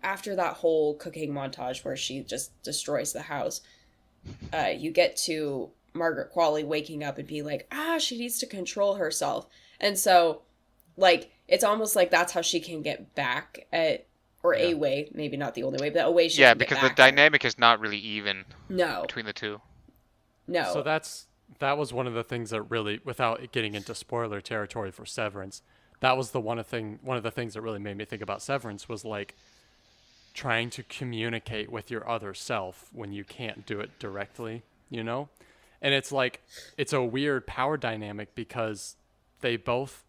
after that whole cooking montage where she just destroys the house, you get to Margaret Qualley waking up and being like, she needs to control herself. And so, like, it's almost like that's how she can get back at, or a way, maybe not the only way, but a way she Yeah, can get because the back at her. dynamic is not really even No, between the two. no. So that was one of the things that really, without getting into spoiler territory for Severance, that was one of the things that really made me think about Severance, was like trying to communicate with your other self when you can't do it directly, And it's like, it's a weird power dynamic because they both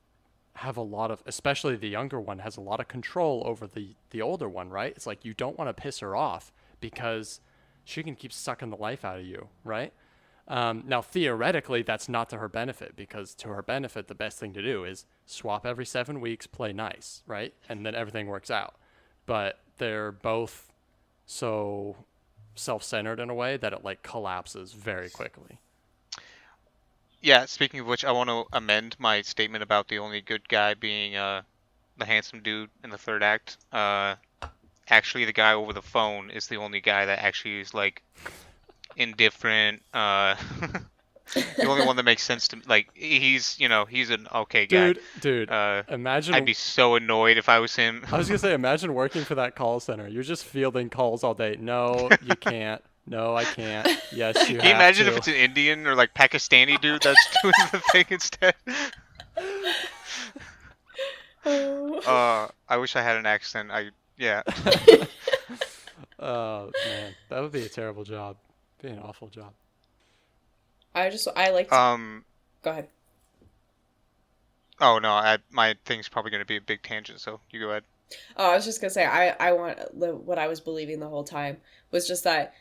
have a lot of, especially the younger one has a lot of control over the older one, right? It's like, you don't want to piss her off because she can keep sucking the life out of you, right? Now, theoretically, that's not to her benefit, because to her benefit, the best thing to do is swap every 7 weeks, play nice, right? And then everything works out. But they're both so self-centered in a way that it like collapses very quickly. Yeah, speaking of which, I want to amend my statement about the only good guy being the handsome dude in the third act. Actually, the guy over the phone is the only guy that actually is like indifferent. The only one that makes sense to me. Like, he's an okay guy. Dude, imagine. I'd be so annoyed if I was him. I was gonna say, imagine working for that call center. You're just fielding calls all day. No, you can't. No, I can't. Yes, you Can you have imagine to. if it's an Indian or like Pakistani dude that's doing the thing instead? I wish I had an accent. Yeah. Oh man, that would be a terrible job. Be an awful job. I like to... Go ahead. Oh no, my thing's probably going to be a big tangent, so you go ahead. Oh, I was just gonna say, I want what I was believing the whole time was just that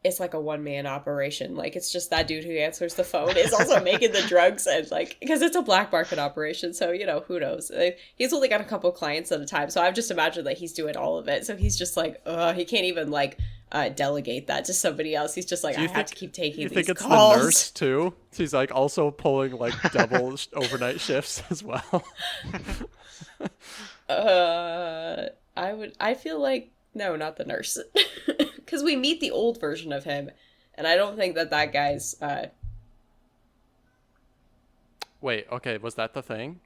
it's like a one-man operation. Like, it's just that dude who answers the phone is also making the drugs, and like, because it's a black market operation, so who knows. He's only got a couple clients at a time, so I've just imagined that he's doing all of it. So he's just like, he can't even like delegate that to somebody else. He's just like, Do I you have think to keep taking you think these it's the calls. nurse too? She's like also pulling like double overnight shifts as well. I feel like no, not the nurse, because we meet the old version of him, and I don't think that that guy's. Wait, okay, was that the thing?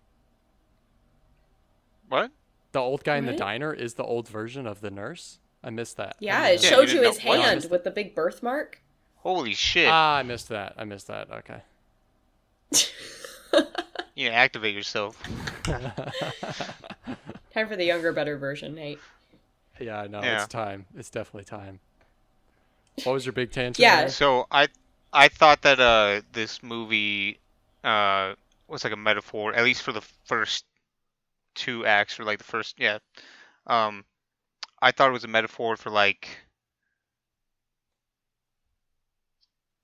What? The old guy in the What? diner is the old version of the nurse? I missed that. I Yeah, didn't it know Yeah, that. you showed you didn't know his what? Oh, I hand missed with the big birthmark. Holy shit! Ah, I missed that. I missed that. Okay. You know, activate yourself. Time for the younger, better version, Nate. Yeah, I know. Yeah. It's time. It's definitely time. What was your big tangent Yeah. there? So I thought that this movie was like a metaphor, at least for the first two acts, or like the first, yeah. Um, I thought it was a metaphor for like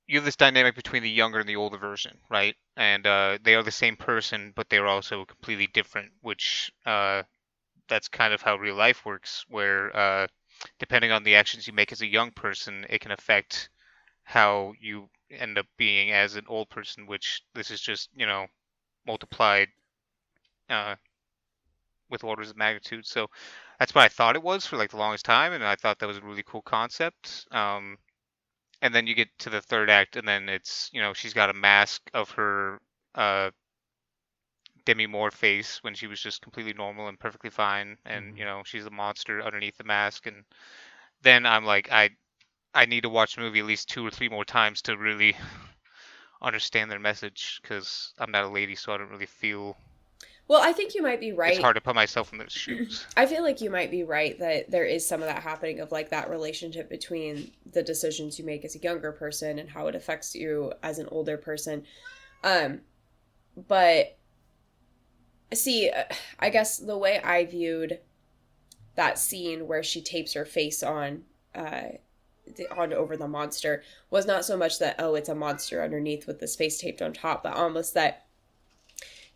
you have this dynamic between the younger and the older version, right? And they are the same person, but they're also completely different, which that's kind of how real life works, where depending on the actions you make as a young person, it can affect how you end up being as an old person, which this is just, multiplied uh, with orders of magnitude. So that's what I thought it was for like the longest time, and I thought that was a really cool concept. And then you get to the third act, and then it's, she's got a mask of her uh, Demi Moore face when she was just completely normal and perfectly fine, and Mhm. she's a monster underneath the mask. And then I'm like, I need to watch the movie at least 2 or 3 more times to really understand their message, because I'm not a lady, so I don't really feel Well, I think you might be it's right. hard to put myself in those shoes. I feel like you might be right that there is some of that happening of like that relationship between the decisions you make as a younger person and how it affects you as an older person. Um, but see, I guess the way I viewed that scene where she tapes her face on over the monster was not so much that, oh, it's a monster underneath with this face taped on top, but almost that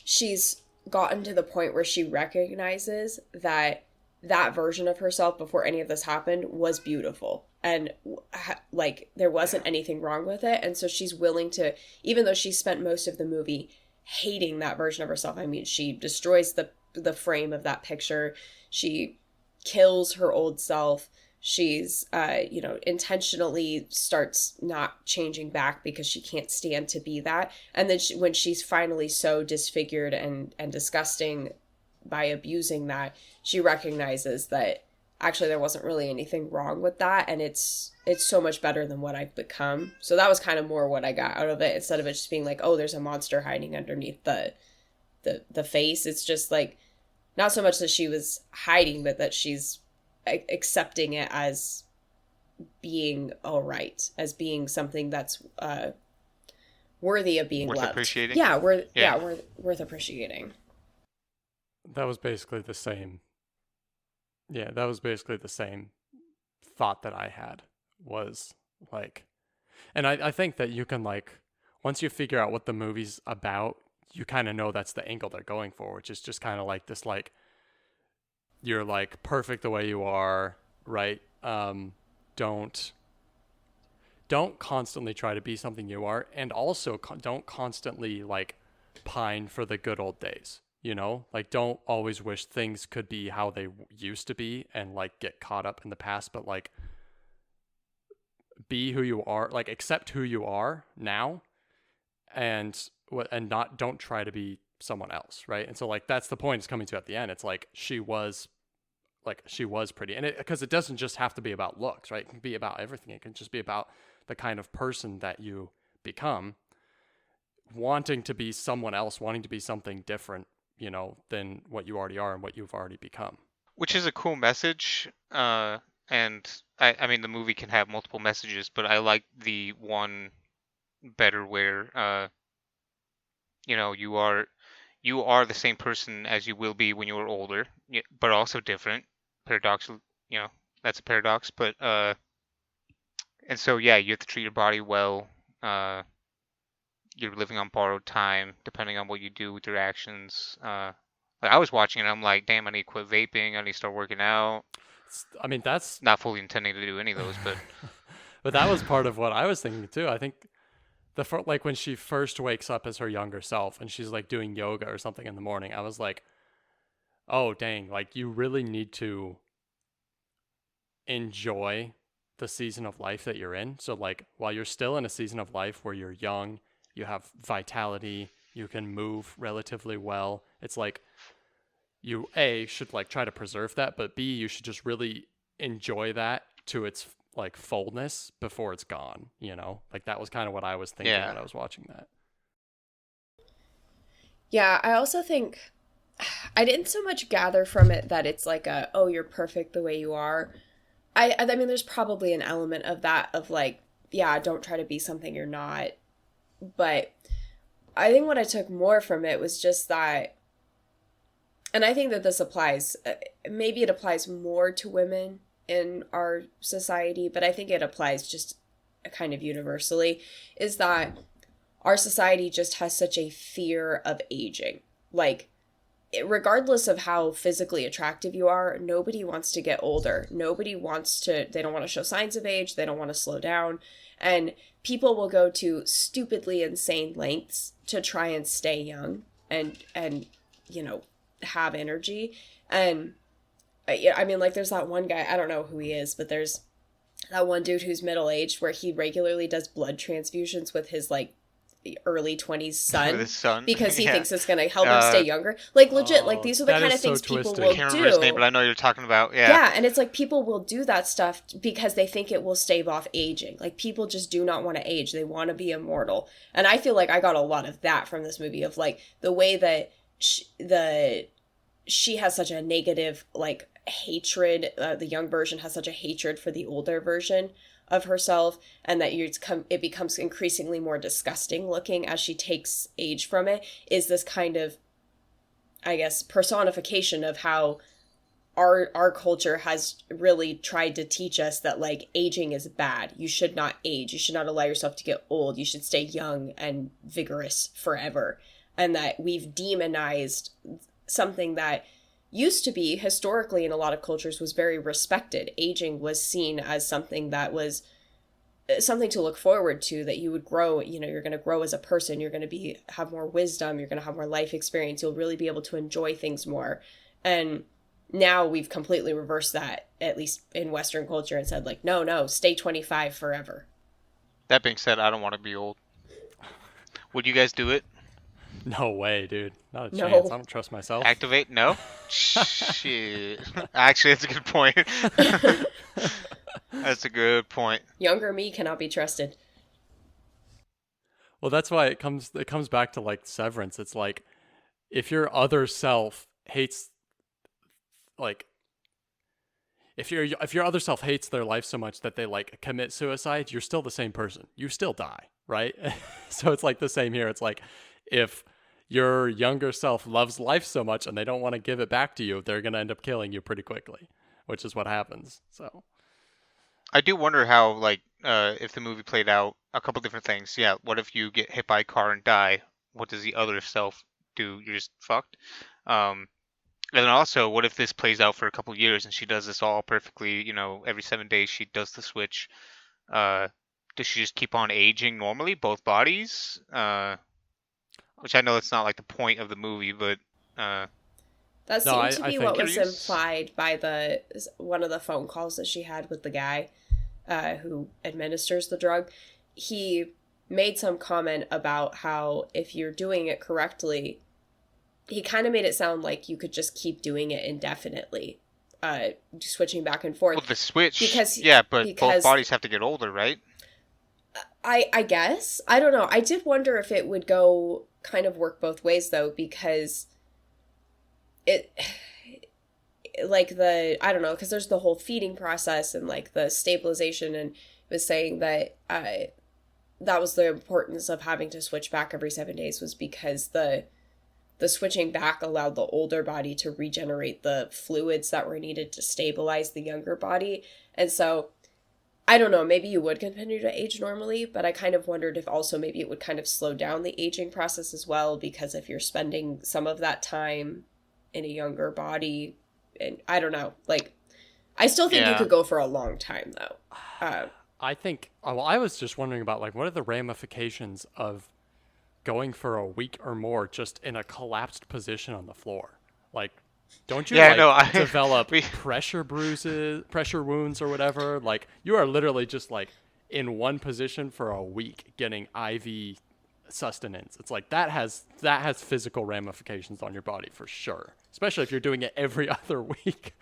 she's gotten to the point where she recognizes that that version of herself before any of this happened was beautiful, and like there wasn't anything wrong with it, and so she's willing to, even though she spent most of the movie hating that version of herself. I mean, she destroys the frame of that picture, she kills her old self, she's intentionally starts not changing back because she can't stand to be that. And then when she's finally so disfigured and disgusting by abusing that, she recognizes that actually there wasn't really anything wrong with that, and it's so much better than what I've become. So that was kind of more what I got out of it, instead of it just being like, oh, there's a monster hiding underneath the face. It's just like not so much that she was hiding, but that she's accepting it as being all right, as being something that's worthy of being Worth loved. appreciating. Yeah, Yeah. worth appreciating. That was basically the same. Yeah, that was basically the same thought that I had was like, and I think that you can like, once you figure out what the movie's about, you kind of know that's the angle they're going for, which is just kind of like this, like, you're like perfect the way you are, right? Don't don't constantly try to be something you are, and also don't constantly like pine for the good old days. Like don't always wish things could be how they used to be and like get caught up in the past, but like be who you are, like accept who you are now, and not don't try to be someone else, right? And so like that's the point it's coming to at the end. It's like she was pretty, and because it doesn't just have to be about looks, right? It can be about everything. It can just be about the kind of person that you become, wanting to be someone else, wanting to be something different, than what you already are and what you've already become. Which is a cool message. And I mean, the movie can have multiple messages, but I like the one better where, you are the same person as you will be when you are older, but also different. Paradoxical, that's a paradox. But and so yeah, you have to treat your body well. Uh, you're living on borrowed time, depending on what you do with your actions. Like I was watching it, I'm like, damn, I need to quit vaping. I need to start working out. I mean, that's Not fully intending to do any of those, but but that was part of what I was thinking too. I think like when she first wakes up as her younger self and she's like doing yoga or something in the morning, I was like, oh dang, like you really need to enjoy the season of life that you're in. So like while you're still in a season of life where you're young, you have vitality, you can move relatively well, it's like you A should like try to preserve that, but B you should just really enjoy that to its like fullness before it's gone, you know? Like that was kind of what I was thinking Yeah. when I was watching that. Yeah, I also think I didn't so much gather from it that it's like a, oh, you're perfect the way you are. I mean, there's probably an element of that, of like, yeah, don't try to be something you're not. But I think what I took more from it was just that, and I think that this applies, maybe it applies more to women in our society, but I think it applies just kind of universally, is that our society just has such a fear of aging. Like, regardless of how physically attractive you are, nobody wants to get older. Nobody wants to, they don't want to show signs of age. They don't want to slow down. And people will go to stupidly insane lengths to try and stay young and, you know, have energy. And I mean, like, there's that one guy, I don't know who he is, but there's that one dude who's middle-aged where he regularly does blood transfusions with his, like, early 20s son, with his son, because he yeah. thinks it's gonna help him stay younger. Like, legit, like, Oh, these are the that kind is of things so people twisted. I will can't do. remember his name, but I know you're talking about. Yeah. Yeah, and it's like people will do that stuff because they think it will stave off aging. Like, people just do not want to age. They want to be immortal. And I feel like I got a lot of that from this movie, of like the way that she has such a negative, like, hatred. The young version has such a hatred for the older version of herself, and that it becomes increasingly more disgusting looking as she takes age from it, is this kind of, I guess, personification of how our culture has really tried to teach us that, like, aging is bad. You should not age. You should not allow yourself to get old. You should stay young and vigorous forever. And that we've demonized something that used to be, historically, in a lot of cultures, was very respected. Aging was seen as something that was something to look forward to, that you would grow, you know, you're going to grow as a person, you're going to have more wisdom, you're going to have more life experience, you'll really be able to enjoy things more. And now we've completely reversed that, at least in Western culture, and said, like, no, stay 25 forever. That being said, I don't want to be old. Would you guys do it? No way, dude. Not a No. chance. I don't trust myself. Activate? No? Shit. Actually, that's a good point. That's a good point. Younger me cannot be trusted. Well, that's why it comes back to like Severance. It's like if your other self hates, like if your other self hates their life so much that they like commit suicide, you're still the same person. You still die, right? So it's like the same here. It's like if your younger self loves life so much and they don't want to give it back to you, they're going to end up killing you pretty quickly, which is what happens. So I do wonder how, like, if the movie played out a couple different things. Yeah, what if you get hit by a car and die? What does the other self do? You're just fucked. And then also, what if this plays out for a couple years and she does this all perfectly? You know, every 7 days she does the switch. Does she just keep on aging normally, both bodies? Which I know it's not like the point of the movie, but That No, seemed to I be think- what was Curious. implied by one of the phone calls that she had with the guy who administers the drug. He made some comment about how if you're doing it correctly, he kind of made it sound like you could just keep doing it indefinitely, switching back and forth. well, the switch. Because- yeah, but because- both bodies have to get older, right? I guess. I don't know. I did wonder if it would go kind of work both ways, though, because it, like, I don't know, because there's the whole feeding process and, like, the stabilization, and it was saying that that was the importance of having to switch back every 7 days, was because the switching back allowed the older body to regenerate the fluids that were needed to stabilize the younger body. And so I don't know, maybe you would continue to age normally, but I kind of wondered if also maybe it would kind of slow down the aging process as well, because if you're spending some of that time in a younger body, and I don't know, like, I still think you Yeah. could go for a long time though. I think. Well, I was just wondering about like what are the ramifications of going for a week or more just in a collapsed position on the floor? Like, don't you Yeah, no, like develop we pressure bruises, pressure wounds, or whatever? Like, you are literally just like in one position for a week getting IV sustenance. It's like that has physical ramifications on your body for sure, especially if you're doing it every other week.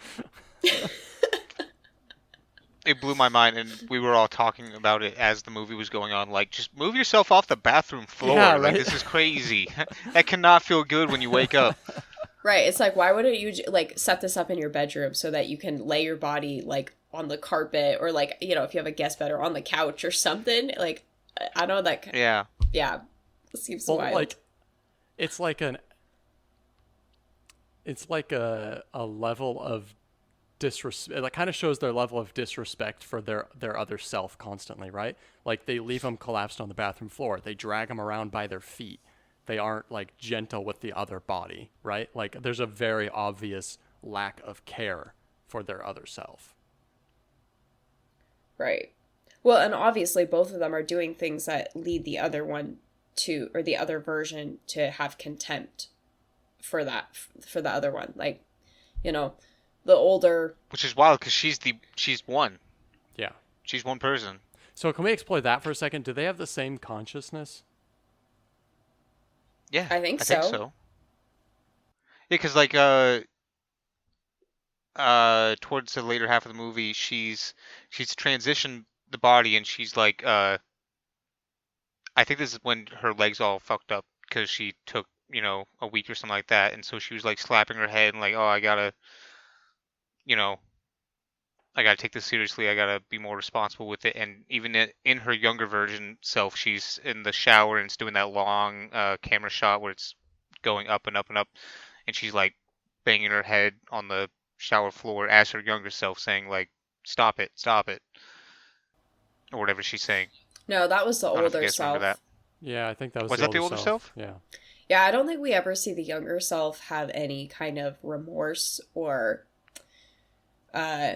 it blew my mind, and we were all talking about it as the movie was going on. Like, just move yourself off the bathroom Yeah, floor. Like, right. this is crazy. That cannot feel good when you wake up. Right. It's like, why wouldn't you like set this up in your bedroom so that you can lay your body like on the carpet or like, you know, if you have a guest bed or on the couch or something? Like, I know that. Yeah. Yeah. It seems Well, wild. like it's like an it's like a level of disrespect. It kind of shows their level of disrespect for their other self constantly, right? Like they leave them collapsed on the bathroom floor. They drag them around by their feet. They aren't like gentle with the other body, right? Like there's a very obvious lack of care for their other self. Right. Well, and obviously both of them are doing things that lead the other one to, or the other version to have contempt for that, for the other one. Like, you know, the older. Which is wild because she's one. Yeah. She's one person. So can we explore that for a second? Do they have the same consciousness? Yeah, I think I think so. so. Yeah, because like towards the later half of the movie, she's transitioned the body, and she's like I think this is when her legs all fucked up because she took a week or something like that, and so she was like slapping her head and like, oh, you know I gotta take this seriously. I gotta be more responsible with it. And even in her younger version self, she's in the shower and it's doing that long camera shot where it's going up and up and up, and she's like banging her head on the shower floor as her younger self, saying like, stop it," or whatever she's saying. No, that was the I don't know if you older guys remember that. self. Yeah, I think that was Was the that the older older self. self? Yeah. Yeah, I don't think we ever see the younger self have any kind of remorse or, uh,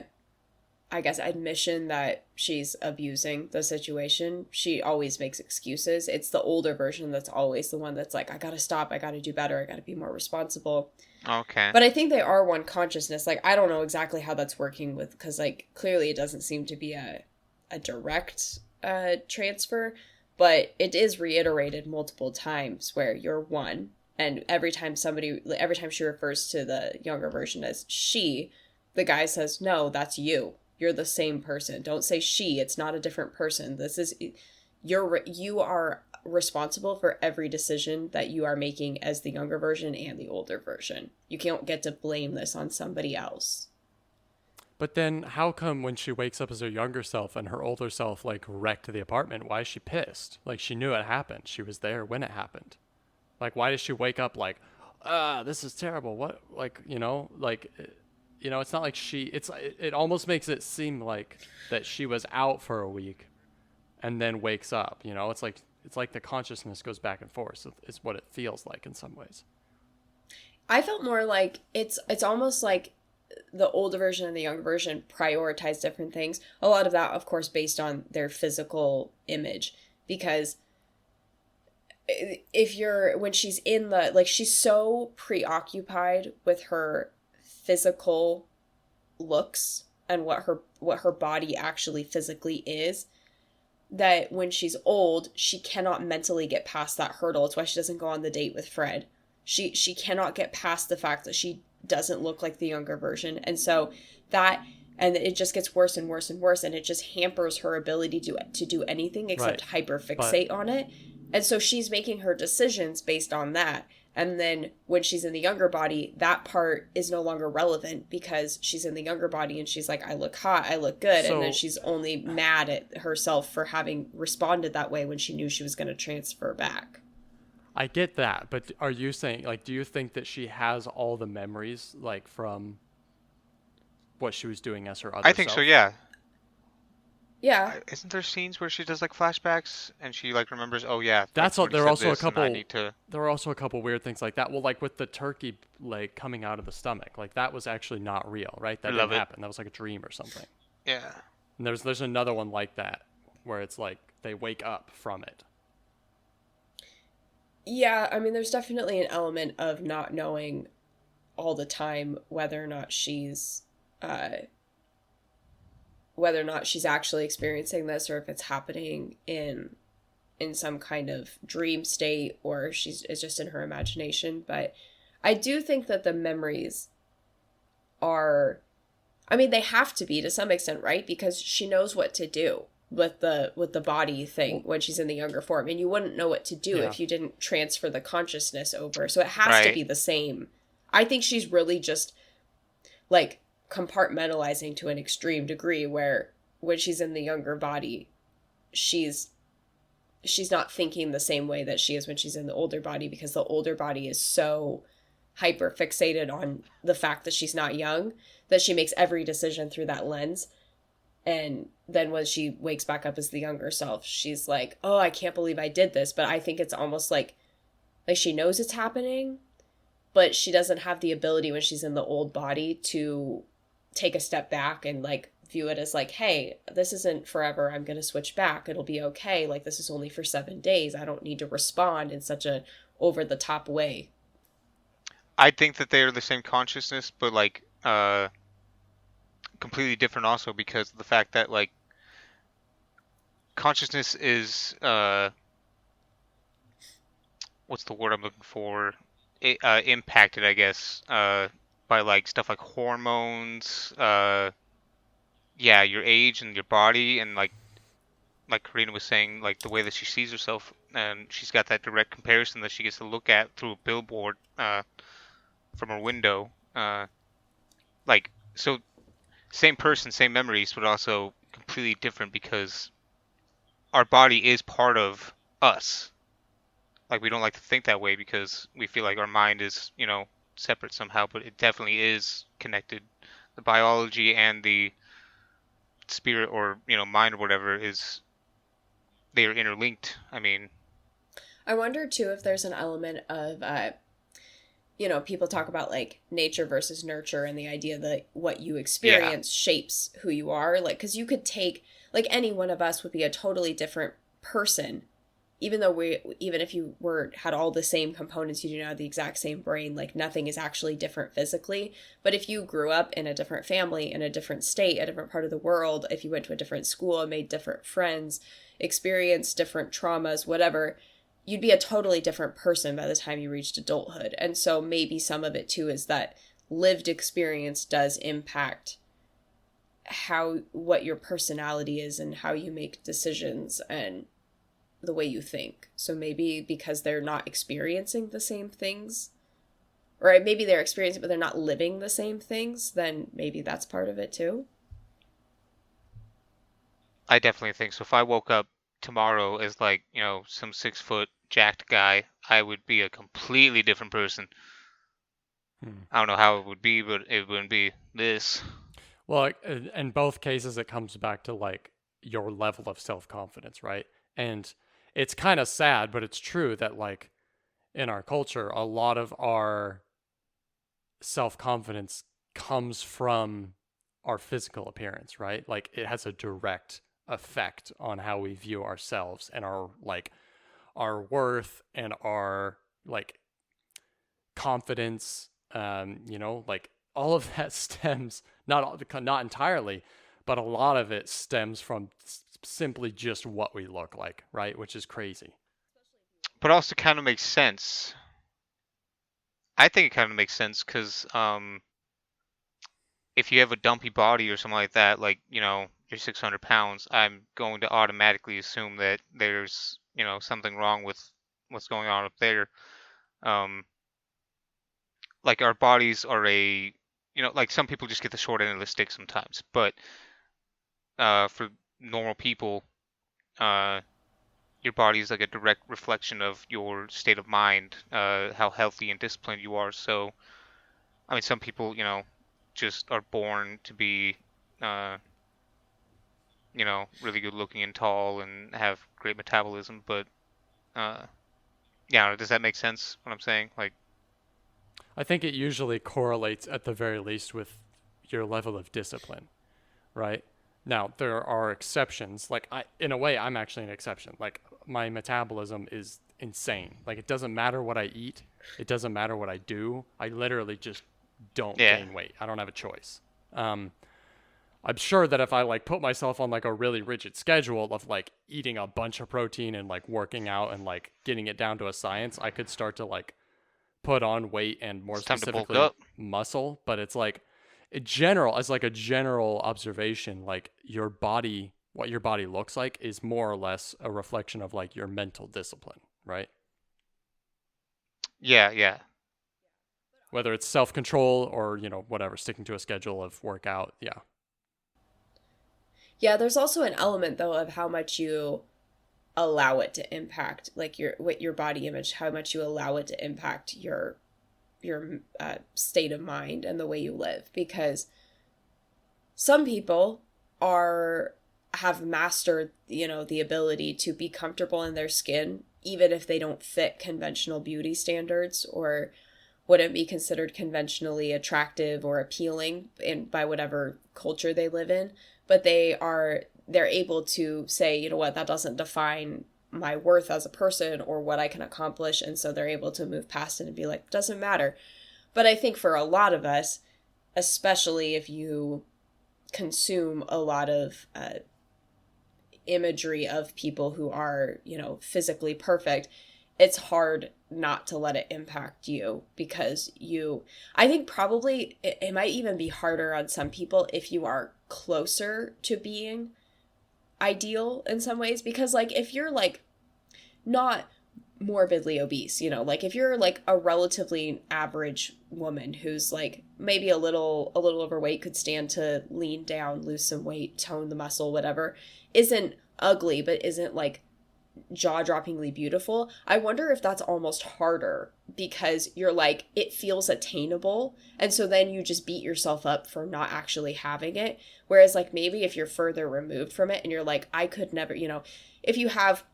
I guess, admission that she's abusing the situation. She always makes excuses. It's the older version that's always the one that's like, I gotta stop, I gotta do better, I gotta be more responsible. Okay. But I think they are one consciousness. Like, I don't know exactly how that's working with, because, like, clearly it doesn't seem to be a direct transfer, but it is reiterated multiple times where you're one, and every time she refers to the younger version as she, the guy says, no, that's you. You're the same person. Don't say she. It's not a different person. You are responsible for every decision that you are making as the younger version and the older version. You can't get to blame this on somebody else. But then how come when she wakes up as her younger self and her older self like wrecked the apartment, why is she pissed? Like she knew it happened. She was there when it happened. Like why does she wake up like, this is terrible. What like, it's not like it almost makes it seem like that she was out for a week and then wakes up, It's like the consciousness goes back and forth. It's what it feels like in some ways. I felt more like it's almost like the older version and the younger version prioritize different things. A lot of that, of course, based on their physical image. Because when she's in the, like, she's so preoccupied with her physical looks and what her body actually physically is, that when she's old, she cannot mentally get past that hurdle. It's why she doesn't go on the date with Fred. She cannot get past the fact that she doesn't look like the younger version. And so and it just gets worse and worse and worse, and it just hampers her ability to do anything except hyperfixate on it. And so she's making her decisions based on that. And then when she's in the younger body, that part is no longer relevant because she's in the younger body and she's like, I look hot, I look good. And then she's only mad at herself for having responded that way when she knew she was going to transfer back. I get that, but are you saying, like, do you think that she has all the memories, like, from what she was doing as her other I think self? so, yeah. Yeah. Isn't there scenes where she does like flashbacks and she like remembers, oh yeah, like That's all. somebody There are said also a this and I couple. need to. There are also a couple weird things like that. Well, like with the turkey leg coming out of the stomach, like that was actually not real, right? I That didn't love it. happen. That was like a dream or something. Yeah. And there's another one like that where it's like they wake up from it. Yeah, I mean, there's definitely an element of not knowing all the time uh, whether or not she's actually experiencing this, or if it's happening in some kind of dream state, or it's just in her imagination. But I do think that the memories are, I mean, they have to be to some extent, right? Because she knows what to do with the body thing when she's in the younger form, and you wouldn't know what to do Yeah. if you didn't transfer the consciousness over. So it has to Right. be the same. I think she's really just like compartmentalizing to an extreme degree, where when she's in the younger body, she's she's not thinking the same way that she is when she's in the older body, because the older body is so hyper fixated on the fact that she's not young that she makes every decision through that lens. And then when she wakes back up as the younger self, she's like, oh, I can't believe I did this. But I think it's almost like she knows it's happening, but she doesn't have the ability when she's in the old body to take a step back and like view it as like, hey, this isn't forever, I'm going to switch back, it'll be okay, like this is only for 7 days, I don't need to respond in such a over the top way. I think that they are the same consciousness, but like completely different also because of the fact that like consciousness is what's the word I'm looking for? Impacted, I guess, by like stuff like hormones, yeah, your age and your body, and like Karina was saying, like the way that she sees herself, and she's got that direct comparison that she gets to look at through a billboard from her window. Like so, same person, same memories, but also completely different because our body is part of us. Like we don't like to think that way because we feel like our mind is, separate somehow, but it definitely is connected. The biology and the spirit or, mind or whatever is they are interlinked. I mean, I wonder too if there's an element of people talk about like nature versus nurture, and the idea that what you yeah. experience shapes who you are, like because you could take, like any one of us would be a totally different person, even if you had all the same components, you do not have the exact same brain, like nothing is actually different physically. But if you grew up in a different family, in a different state, a different part of the world, if you went to a different school and made different friends, experienced different traumas, whatever, you'd be a totally different person by the time you reached adulthood. And so maybe some of it too is that lived experience does impact how what your personality is and how you make decisions and the way you think. So maybe because they're not experiencing the same things, or maybe they're experiencing but they're not living the same things, then maybe that's part of it too. I definitely think so. If I woke up tomorrow as like, some 6 foot jacked guy, I would be a completely different person. Hmm. I don't know how it would be, but it wouldn't be this. Well, in both cases, it comes back to like your level of self confidence, right? And it's kind of sad, but it's true that like in our culture, a lot of our self confidence comes from our physical appearance, right? Like it has a direct effect on how we view ourselves and our like our worth and our like confidence. Like all of that stems not entirely, but a lot of it stems from simply just what we look like, right? Which is crazy. But also kind of makes sense. I think it kind of makes sense because if you have a dumpy body or something like that, like, you're 600 pounds, I'm going to automatically assume that there's, something wrong with what's going on up there. Um, like our bodies are like some people just get the short end of the stick sometimes, but for normal people, uh, your body is like a direct reflection of your state of mind, how healthy and disciplined you are. So, I mean, some people, just are born to be uh, really good looking and tall and have great metabolism. But yeah, does that make sense? What I'm saying? Like, I think it usually correlates at the very least with your level of discipline, right? Now, there are exceptions. Like in a way, I'm actually an exception. Like my metabolism is insane. Like it doesn't matter what I eat, it doesn't matter what I do. I literally just don't yeah, gain weight. I don't have a choice. Um, I'm sure that if I like put myself on like a really rigid schedule of like eating a bunch of protein and like working out and like getting it down to a science, I could start to like put on weight and more it's time to bulk specifically up. muscle. But it's like in general, as like a general observation, like your body, what your body looks like is more or less a reflection of like your mental discipline, right? Yeah, yeah, Whether it's self-control or, whatever, sticking to a schedule of workout. Yeah. Yeah, there's also an element though of how much you allow it to impact like your body image, how much you allow it to impact your state of mind and the way you live, because some people are have mastered, the ability to be comfortable in their skin even if they don't fit conventional beauty standards or wouldn't be considered conventionally attractive or appealing by whatever culture they live in, but they're able to say, you know what, that doesn't define my worth as a person or what I can accomplish, and so they're able to move past it and be like, doesn't matter. But I think for a lot of us, especially if you consume a lot of imagery of people who are, physically perfect, it's hard not to let it impact you because I think probably it might even be harder on some people if you are closer to being ideal in some ways, because like if you're like not morbidly obese, like if you're like a relatively average woman who's like maybe a little overweight, could stand to lean down, lose some weight, tone the muscle, whatever, isn't ugly but isn't like jaw-droppingly beautiful, I wonder if that's almost harder because you're like, it feels attainable, and so then you just beat yourself up for not actually having it. Whereas like maybe if you're further removed from it and you're like, I could never, if you have,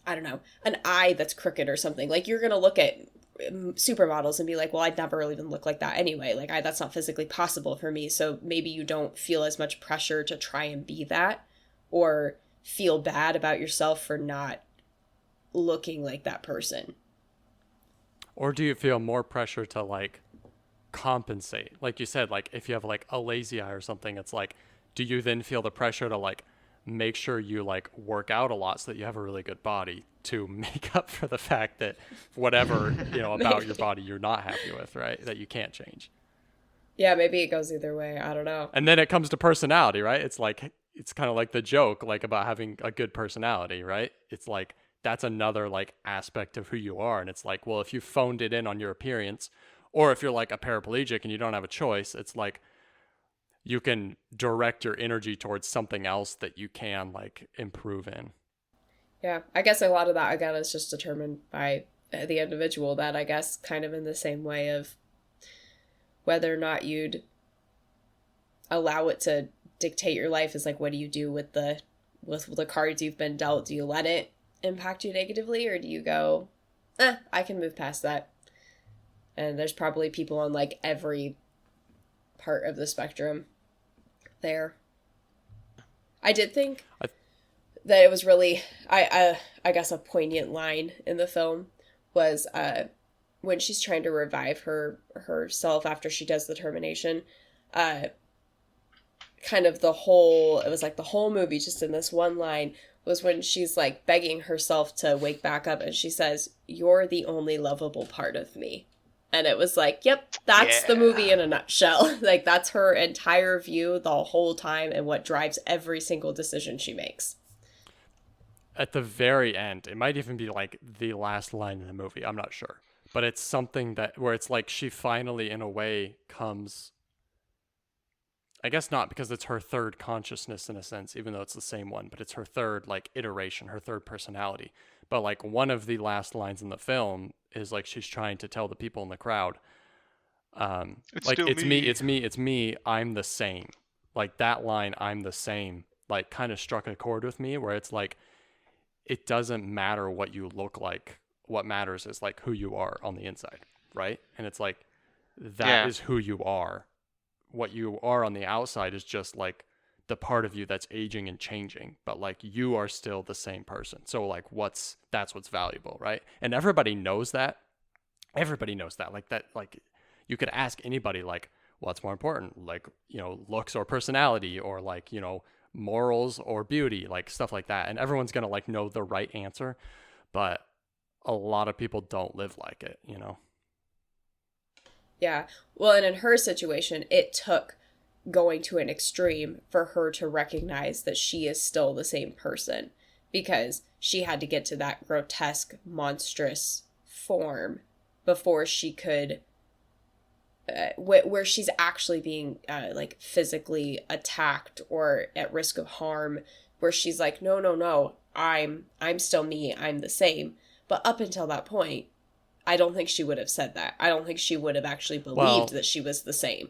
I don't know, an eye that's crooked or something, like you're gonna look at supermodels and be like, well, I'd never even look like that anyway, like that's not physically possible for me. So maybe you don't feel as much pressure to try and be that, or feel bad about yourself for not looking like that person. Or do you feel more pressure to like compensate? Like you said, like if you have like a lazy eye or something, it's like, do you then feel the pressure to like make sure you like work out a lot so that you have a really good body to make up for the fact that whatever, about your body you're not happy with, right? That you can't change. Yeah, maybe it goes either way. I don't know. And then it comes to personality, right? It's like, it's kind of like the joke, like about having a good personality, right? It's like, that's another like aspect of who you are. And it's like, well, if you phoned it in on your appearance, or if you're like a paraplegic and you don't have a choice, it's like you can direct your energy towards something else that you can like improve in. Yeah, I guess a lot of that again is just determined by the individual. That I guess kind of in the same way of whether or not you'd allow it to dictate your life is like, what do you do with the cards you've been dealt? Do you let it impact you negatively, or do you go, I can move past that? And there's probably people on like every part of the spectrum there. I did think that it was really, I guess a poignant line in the film was when she's trying to revive herself after she does the termination. Kind of it was like the whole movie just in this one line was when she's like begging herself to wake back up, and she says, "You're the only lovable part of me." And it was like, yep, that's the movie in a nutshell. Like that's her entire view the whole time and what drives every single decision she makes. At the very end, it might even be like the last line in the movie, I'm not sure. But it's something that where it's like she finally in a way comes, I guess not because it's her third consciousness in a sense, even though it's the same one, but it's her third like iteration, her third personality. But like one of the last lines in the film is like she's trying to tell the people in the crowd, it's like still it's me, I'm the same. Like that line, I'm the same. like kind of struck a chord with me, where it's like it doesn't matter what you look like. What matters is like who you are on the inside, right? And it's like that is who you are. What you are on the outside is just like the part of you that's aging and changing, but like you are still the same person. So like that's what's valuable, right? And everybody knows that. Everybody knows that. Like that, like you could ask anybody like what's more important, like, you know, looks or personality, or like, you know, morals or beauty, like stuff like that. And everyone's going to like know the right answer, but a lot of people don't live like it, you know? Yeah. Well, and in her situation, it took going to an extreme for her to recognize that she is still the same person, because she had to get to that grotesque, monstrous form before she could, where she's actually being like physically attacked or at risk of harm, where she's like, no, I'm still me, I'm the same. But up until that point, I don't think she would have said that. I don't think she would have actually believed that she was the same.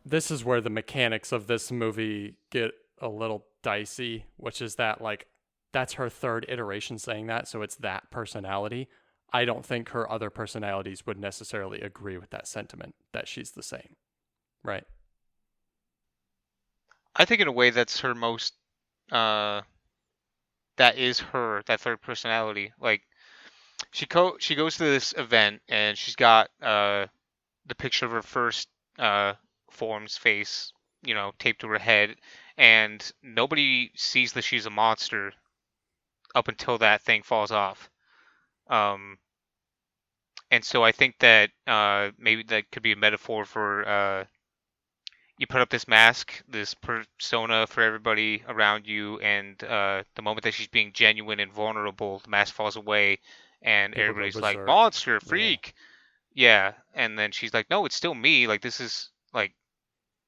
This is where the mechanics of this movie get a little dicey, which is that like that's her third iteration saying that, so it's that personality. I don't think her other personalities would necessarily agree with that sentiment that she's the same, right? I think in a way that's her most, that is her, that third personality. Like, she goes to this event and she's got the picture of her first form's face, you know, taped to her head, and nobody sees that she's a monster up until that thing falls off. And so I think that maybe that could be a metaphor for you put up this mask, this persona for everybody around you, and the moment that she's being genuine and vulnerable, the mask falls away, and People go everybody's like, berserk. monster, freak. Yeah. And then she's like, no, it's still me. Like, this is, like,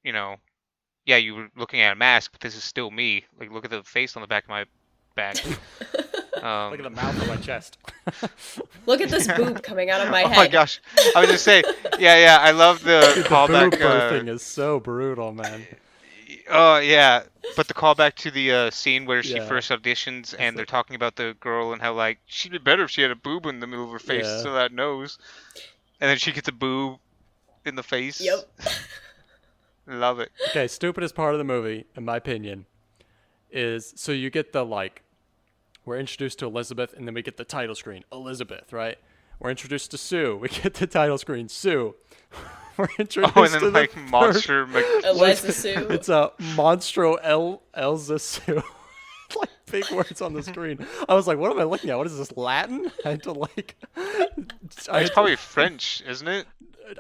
you know, yeah, you were looking at a mask, but this is still me. Like, look at the face on the back of my back. Look at the mouth on my chest. Look at this boob coming out of my Oh head. my gosh. I was just saying, yeah, I love the Dude, the callback. boob birthing is so brutal, man. Oh, yeah. But the callback to the scene where she Yeah. first auditions and they're talking about the girl and how, like, she'd be better if she had a boob in the middle of her face Yeah. so that nose. And then she gets a boob in the face. Yep. Love it. Okay, stupidest part of the movie, in my opinion, is so you get the like, we're introduced to Elizabeth, and then we get the title screen, Elizabeth, right? We're introduced to Sue, we get the title screen, Sue. We're introduced Oh, and to then, the like, third- Monster Eliza Sue. It's a Monstro Elza Sue. Like big words on the screen. I was like, what am I looking at? What is this, Latin? I had to like. It's probably French, isn't it?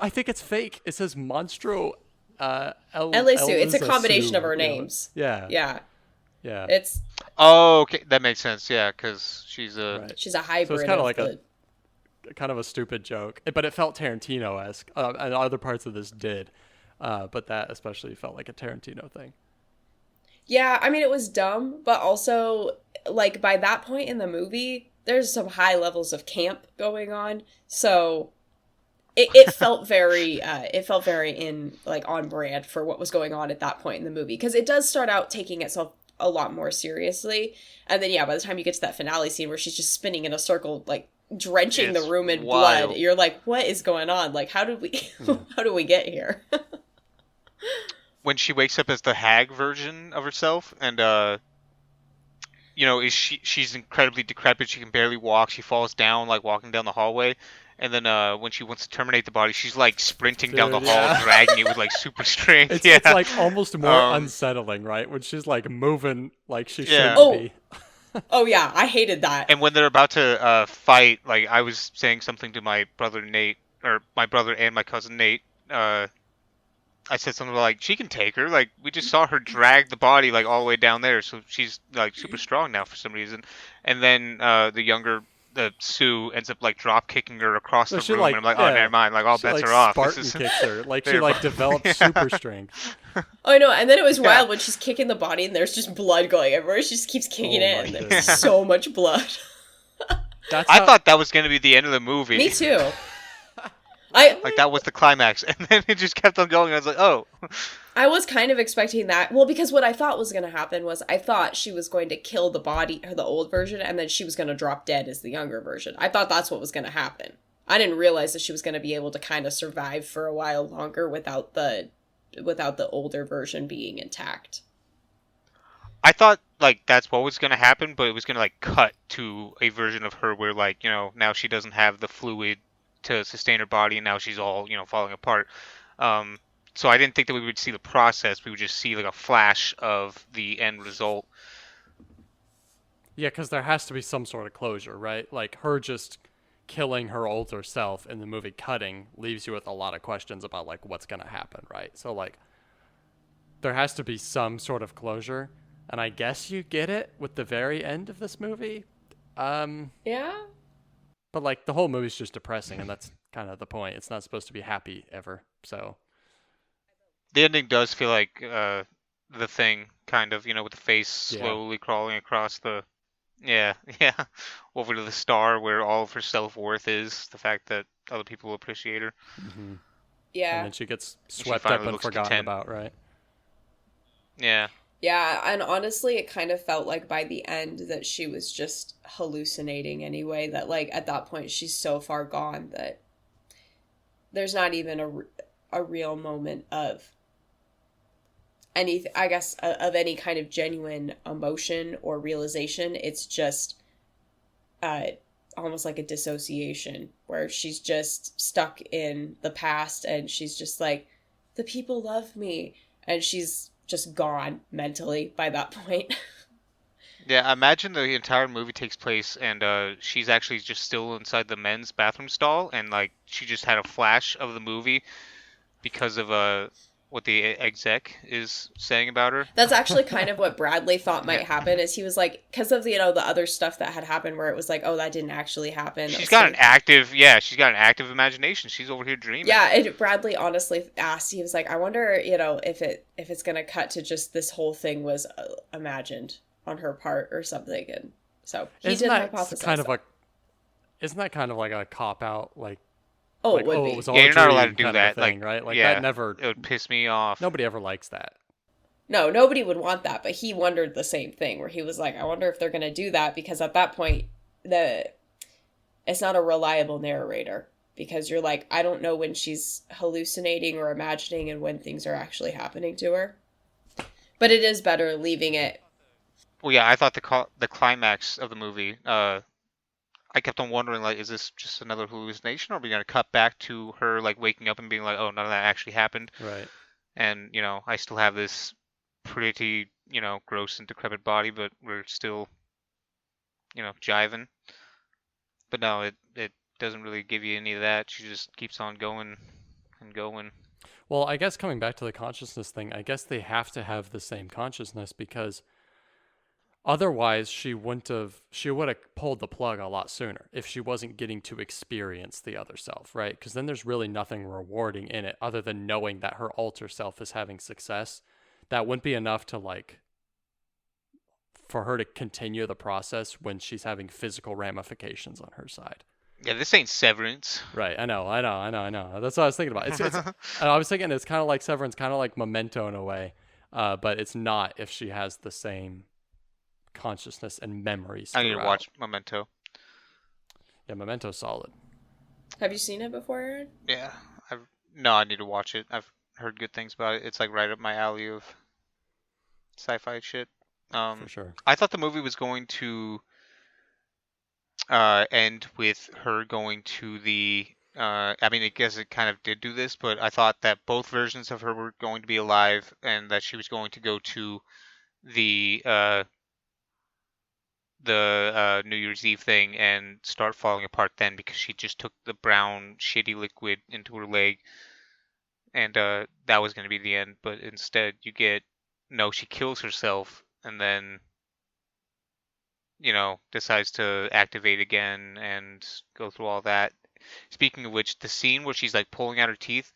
I think it's fake. It says Monstro. Eliza Sue. It's a Elza combination Sue, of her you know? names. Yeah. Yeah. Yeah. It's Oh, okay. That makes sense. Yeah, because she's a... Right. she's a hybrid. kinda of like the, kind of a stupid joke, but it felt Tarantino-esque, and other parts of this did, but that especially felt like a Tarantino thing. Yeah, I mean, it was dumb, but also, like, by that point in the movie, there's some high levels of camp going on, so it felt very, in, like, on brand for what was going on at that point in the movie, because it does start out taking itself a lot more seriously, and then, yeah, by the time you get to that finale scene where she's just spinning in a circle, like, drenching It's the room in wild. blood, you're like, what is going on? Like, how did we, how do we get here? When she wakes up as the hag version of herself, and you know, she's incredibly decrepit. She can barely walk. She falls down like walking down the hallway, and then when she wants to terminate the body, she's like sprinting down the Dude, hall, yeah. dragging it with like super strength. It's like almost more Um, unsettling, right? When she's like moving like she Yeah. shouldn't Oh. be. Oh, yeah, I hated that. And when they're about to fight, like I was saying something to my brother Nate, or my brother and my cousin Nate. I said something like, she can take her. Like, we just saw her drag the body, like, all the way down there. So she's, like, super strong now for some reason. And then the younger Sue ends up, like, drop kicking her across So the she, room. like, and I'm like, yeah, oh, never mind. Like, all She bets like are off. Spartan This is... kicks her. Like she Very like fun. developed Yeah. super strength. Oh, I know, and then it was Yeah. wild when she's kicking the body and there's just blood going everywhere. She just keeps kicking Oh it, my and there's goodness. so much blood. That's I how- thought that was going to be the end of the movie. Me too. I Like, that was the climax. And then it just kept on going. I was like, oh. I was kind of expecting that. Well, because what I thought was going to happen was I thought she was going to kill the body, or the old version, and then she was going to drop dead as the younger version. I thought that's what was going to happen. I didn't realize that she was going to be able to kind of survive for a while longer without the older version being intact. I thought like that's what was gonna happen, but it was gonna like cut to a version of her where like now she doesn't have the fluid to sustain her body, and now she's all falling apart. Um, so I didn't think that we would see the process. We would just see like a flash of the end result. Yeah, because there has to be some sort of closure, right? Like her just killing her older self in the movie Cutting leaves you with a lot of questions about like what's gonna happen, right? So like there has to be some sort of closure, and I guess you get it with the very end of this movie. Yeah. But like the whole movie's just depressing, and that's kind of the point. It's not supposed to be happy ever. So The ending does feel like the Thing, kind of, with the face slowly crawling across the. Yeah, yeah, over to the star where all of her self-worth is, the fact that other people will appreciate her. mm-hmm. Yeah. And then she gets swept up and forgotten content. about, right? Yeah. Yeah, and honestly, it kind of felt like by the end that she was just hallucinating anyway, that like at that point she's so far gone that there's not even a real moment of any, I guess, of any kind of genuine emotion or realization. It's just almost like a dissociation where she's just stuck in the past and she's just like, the people love me, and she's just gone mentally by that point. Yeah, imagine the entire movie takes place and she's actually just still inside the men's bathroom stall, and like she just had a flash of the movie because of what the exec is saying about her. That's actually kind of what Bradley thought might happen, is he was like, because of the other stuff that had happened where it was like, oh, that didn't actually happen. She's got an active imagination. She's over here dreaming. Yeah, and Bradley honestly asked, he was like, I wonder, if it's going to cut to just this whole thing was imagined on her part or something. And so he did hypothesize that. Isn't that kind of like a cop-out, like, oh, like, it would be. It was all you're not allowed to dream do kind of that, thing, like, right? Like yeah, that never. It would piss me off. Nobody ever likes that. No, nobody would want that, but he wondered the same thing, where he was like, I wonder if they're going to do that, because at that point, it's not a reliable narrator, because you're like, I don't know when she's hallucinating or imagining and when things are actually happening to her. But it is better leaving it. Well, yeah, I thought the climax of the movie, I kept on wondering, like, is this just another hallucination, or are we going to cut back to her, like, waking up and being like, oh, none of that actually happened? Right. And, I still have this pretty, gross and decrepit body, but we're still, jiving. But no, it doesn't really give you any of that. She just keeps on going and going. Well, I guess coming back to the consciousness thing, I guess they have to have the same consciousness, because otherwise she would have pulled the plug a lot sooner if she wasn't getting to experience the other self, right? Because then there's really nothing rewarding in it other than knowing that her alter self is having success. That wouldn't be enough to, like, for her to continue the process when she's having physical ramifications on her side. Yeah, this ain't Severance. Right, I know. That's what I was thinking about. I was thinking it's kind of like Severance, kind of like Memento in a way, but it's not if she has the same consciousness and memories. I need to watch Memento. Yeah, Memento's solid. Have you seen it before, Aaron? Yeah, I need to watch it. I've heard good things about it. It's like right up my alley of sci-fi shit. For sure. I thought the movie was going to end with her going to the. I mean, I guess it kind of did do this, but I thought that both versions of her were going to be alive, and that she was going to go to the New Year's Eve thing and start falling apart then, because she just took the brown shitty liquid into her leg, and that was going to be the end. But instead you get, no, she kills herself and then decides to activate again and go through all that. Speaking of which, the scene where she's like pulling out her teeth,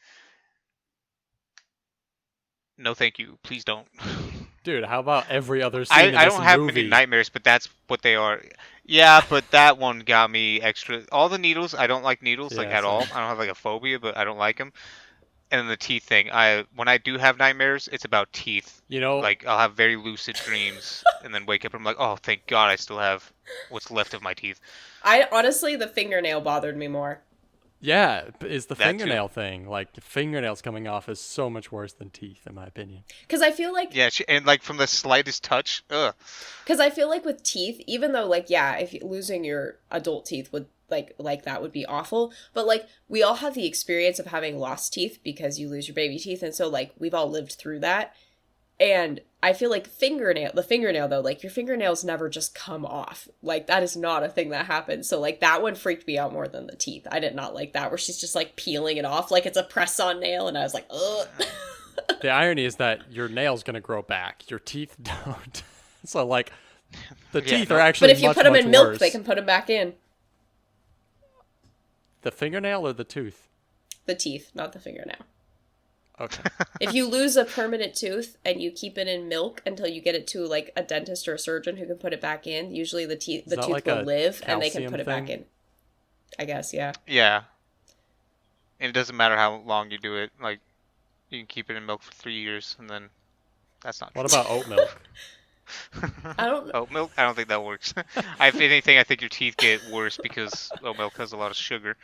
no thank you, please don't. Dude, how about every other scene in this I don't have movie? many nightmares, but that's what they are. Yeah, but that one got me extra. All the needles, I don't like needles, like, at all. I don't have like a phobia, but I don't like them. And then the teeth thing. When I do have nightmares, it's about teeth. You know, Like I'll have very lucid dreams, and then wake up and I'm like, oh, thank God, I still have what's left of my teeth. I honestly, the fingernail bothered me more. yeah, is the That too. fingernail thing. Like fingernails coming off is so much worse than teeth, in my opinion. Because I feel like Yeah, and like from the slightest touch, ugh. Because I feel like with teeth, even though like yeah, if losing your adult teeth would like that would be awful, but like we all have the experience of having lost teeth because you lose your baby teeth, and so like we've all lived through that. And I feel like the fingernail though, like your fingernails never just come off. Like that is not a thing that happens. So like that one freaked me out more than the teeth. I did not like that where she's just like peeling it off like it's a press-on nail, and I was like, ugh. The irony is that your nail's gonna grow back. Your teeth don't. So like, the Yeah, teeth no. are actually. But if you much, put them much in milk, worse. they can put them back in. The fingernail or the tooth? The teeth, not the fingernail. Okay. If you lose a permanent tooth and you keep it in milk until you get it to like a dentist or a surgeon who can put it back in, usually the tooth that like will a live and they can calcium put it back thing? in. I guess, yeah. Yeah. And it doesn't matter how long you do it. Like, you can keep it in milk for 3 years, and then that's not. What about oat milk? I don't Oat milk? I don't think that works. If anything, I think your teeth get worse because oat milk has a lot of sugar.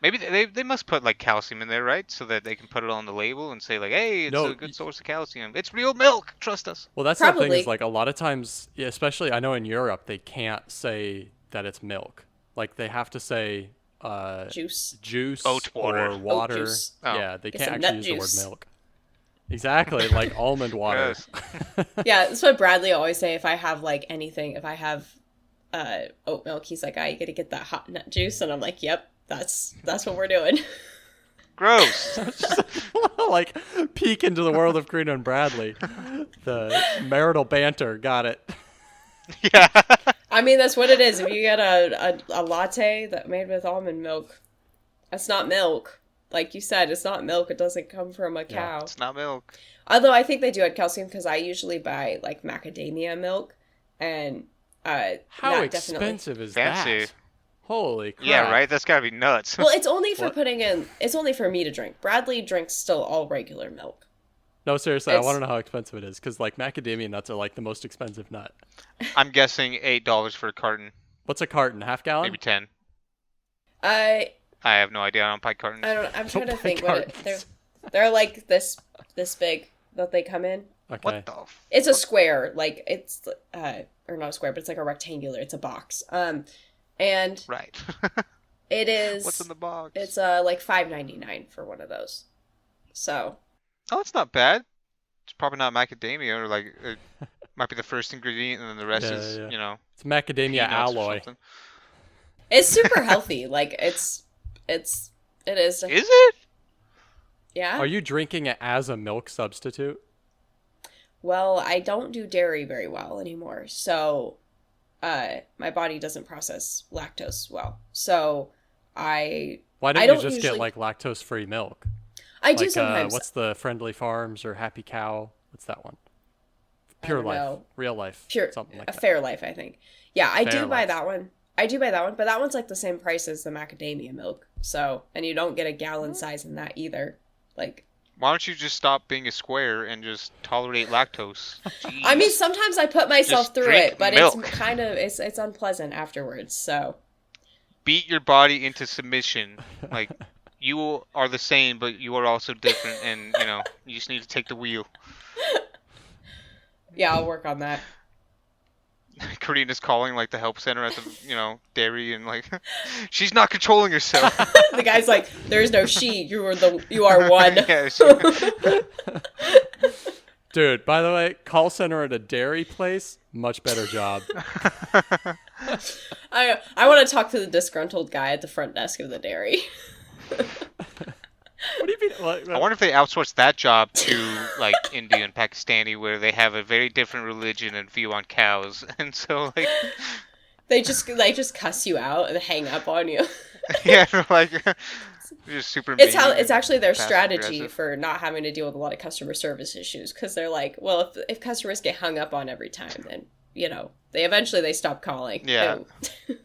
Maybe they must put like calcium in there, right? So that they can put it on the label and say like, hey, it's No, a good source of calcium. It's real milk. Trust us. Well, that's the thing Probably. is like a lot of times, yeah, especially I know in Europe, they can't say that it's milk. Like they have to say juice. juice Oat water. or water. juice. Oh. Yeah, they Get can't some actually nut use juice. the word milk. Exactly, like almond water. Yes. Yeah, that's what Bradley always say if I have like anything, if I have oat milk, he's like, you gotta get that hot nut juice, and I'm like, yep, that's what we're doing. Gross. Like peek into the world of Karina and Bradley. The marital banter, got it. Yeah. I mean, that's what it is. If you get a latte that made with almond milk, that's not milk. Like you said, it's not milk. It doesn't come from a cow. It's not milk. Although I think they do add calcium because I usually buy like macadamia milk, and How that definitely. expensive is Fancy. that? Holy crap. Yeah, right? That's gotta be nuts. Well, it's only for What? putting in. It's only for me to drink. Bradley drinks still all regular milk. No, seriously, I It's- want to know how expensive it is because like macadamia nuts are like the most expensive nut. I'm guessing $8 for a carton. What's a carton? Half gallon? Maybe 10. I I have no idea. I don't buy cartons. I don't. I'm trying to buy think what cartons. they're like this big that they come in. Okay. What the It's a square, like it's or not a square, but it's like a rectangular. It's a box. And Right. it is. What's in the box? It's like $5.99 for one of those. So Oh, that's not bad. It's probably not macadamia, or like it might be the first ingredient, and then the rest Yeah, is, yeah. you know, It's macadamia peanuts or alloy. something. it's super healthy. Like it is. Is it? Yeah. Are you drinking it as a milk substitute? Well, I don't do dairy very well anymore, so my body doesn't process lactose well. So Why I don't you don't just usually- get like lactose-free milk? I do Like sometimes. what's the Friendly Farms or Happy Cow? What's that one? Pure don't Life, know. Real Life, Pure something like a that. Fair Life, I think. Yeah, I do buy Fairlife. that one. I do buy that one, but that one's like the same price as the macadamia milk. So, and you don't get a gallon size in that either. Like, Why don't you just stop being a square and just tolerate lactose? I mean, Jeez. sometimes I put myself Just through drink it, but milk. it's kind of it's unpleasant afterwards. So, Beat your body into submission. Like, you are the same, but you are also different, and you know, you just need to take the wheel. yeah, I'll work on that. Karina's calling like the help center at the, you know, dairy, and like, she's not controlling herself. The guy's like, "There is no she. You are one." Yeah, Dude, by the way, call center at a dairy place, much better job. I want to talk to the disgruntled guy at the front desk of the dairy. What do you mean? What, I wonder if they outsource that job to like India and Pakistani, where they have a very different religion and view on cows, and so like, They just cuss you out and hang up on you. yeah, like, just super. It's mean it's and actually their passive strategy aggressive. for not having to deal with a lot of customer service issues because they're like, well, if customers get hung up on every time, then they stop calling. Yeah.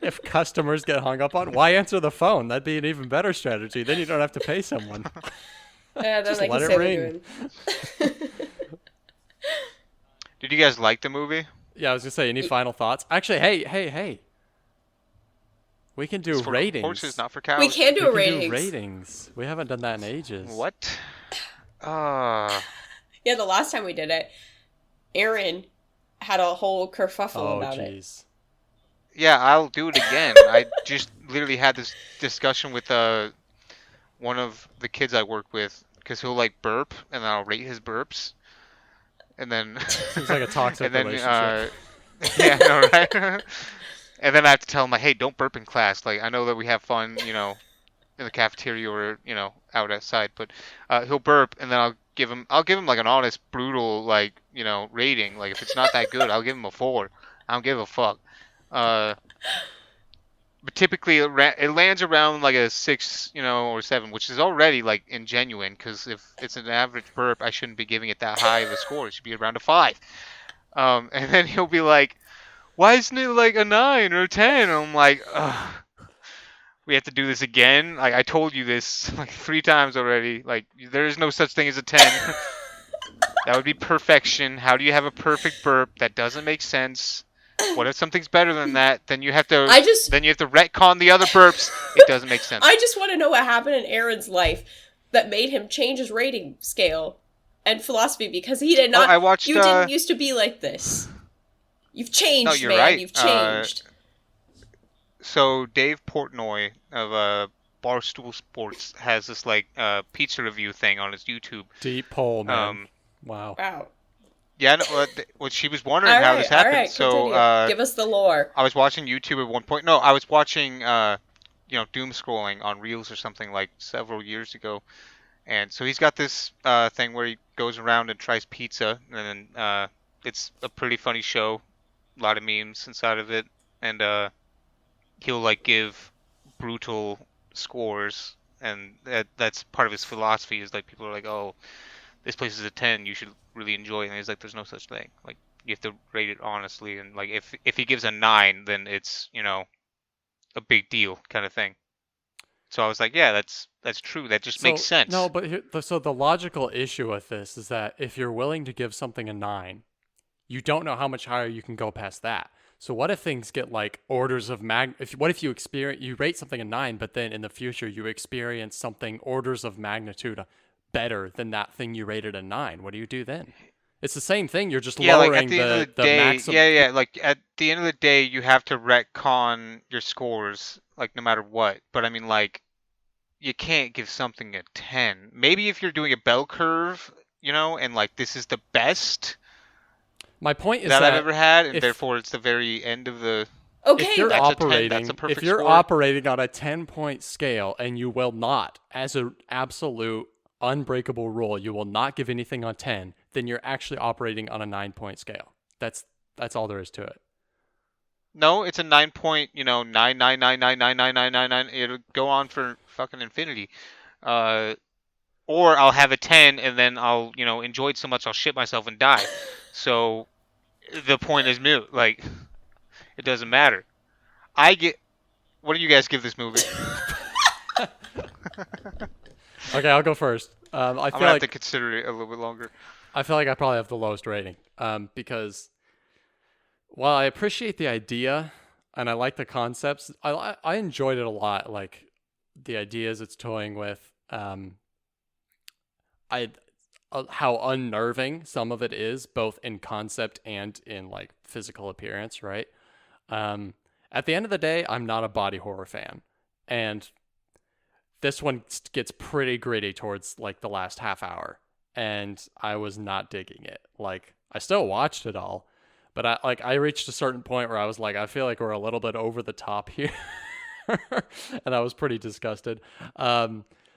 If customers get hung up on, why answer the phone? That'd be an even better strategy. Then you don't have to pay someone. Yeah, then Just they let can it say ring. they're doing. Did you guys like the movie? Yeah, I was gonna say, any final thoughts? Actually, hey. We can do It's for ratings. horses, not for cows. We can do We a can ratings. do ratings. We haven't done that in ages. What? Yeah, the last time we did it, Aaron had a whole kerfuffle Oh, about it. jeez. Yeah, I'll do it again. I just literally had this discussion with one of the kids I work with, because he'll like burp, and then I'll rate his burps, and then Seems like a toxic and then relationship. yeah, I know, right? And then I have to tell him like, hey, don't burp in class. Like, I know that we have fun, in the cafeteria or out outside, but he'll burp, and then I'll give him like an honest, brutal like rating. Like if it's not that good, I'll give him a 4. I don't give a fuck. But typically it lands around like a 6, or 7, which is already like ingenuine. Because if it's an average burp, I shouldn't be giving it that high of a score. It should be around a 5. And then he'll be like, "Why isn't it like a 9 or a 10?" And I'm like, ugh. We have to do this again. Like I told you this like 3 times already. Like there is no such thing as a 10. That would be perfection. How do you have a perfect burp? That doesn't make sense. What if something's better than that? Then you have to retcon the other burps. It doesn't make sense. I just want to know what happened in Aaron's life that made him change his rating scale and philosophy, because he did not. I watched. You didn't used to be like this. You've changed, No, you're man. right. You've changed. So Dave Portnoy of Barstool Sports has this like pizza review thing on his YouTube. Deep hole, man. Wow. Wow. Yeah, no, well, she was wondering how this happened. All right, so give us the lore. I was watching YouTube at one point. No, I was watching doom scrolling on Reels or something like several years ago. And so he's got this thing where he goes around and tries pizza, and then it's a pretty funny show, a lot of memes inside of it, and he'll like give brutal scores, and that's part of his philosophy. Is like people are like, "Oh, this place is a 10, you should really enjoy it," and he's like, "There's no such thing. Like you have to rate it honestly, and like if he gives a 9, then it's a big deal kind of thing." So I was like, yeah, that's true. That just makes sense. No, but so the logical issue with this is that if you're willing to give something a 9, you don't know how much higher you can go past that. So what if things get like orders of what if you rate something a 9, but then in the future you experience something orders of magnitude better than that thing you rated a 9? What do you do then? It's the same thing. You're just lowering like at the end of the day, maximum. like at the end of the day, you have to retcon your scores, like no matter what. But I mean, like, you can't give something a 10. Maybe if you're doing a bell curve, and like this is the best My point is that that I've ever had, and therefore it's the very end of the. Okay, if you're That's a 10, operating, that's a perfect if you're score. operating on a 10-point scale, and you will not, as an absolute unbreakable rule, you will not give anything on 10, then you're actually operating on a 9-point scale. That's all there is to it. No, it's a 9 point, 999999999. It'll go on for fucking infinity. Or I'll have a 10 and then I'll, enjoy it so much I'll shit myself and die. So the point is moot. Like, it doesn't matter. What do you guys give this movie? Okay, I'll go first. I I'm feel gonna have like to consider it a little bit longer. I feel like I probably have the lowest rating. Because while I appreciate the idea and I like the concepts, I enjoyed it a lot. Like the ideas it's toying with. How unnerving some of it is, both in concept and in like physical appearance, right? At the end of the day, I'm not a body horror fan, and this one gets pretty gritty towards like the last half hour, and I was not digging it. Like I still watched it all, but I reached a certain point where I was like, I feel like we're a little bit over the top here, and I was pretty disgusted.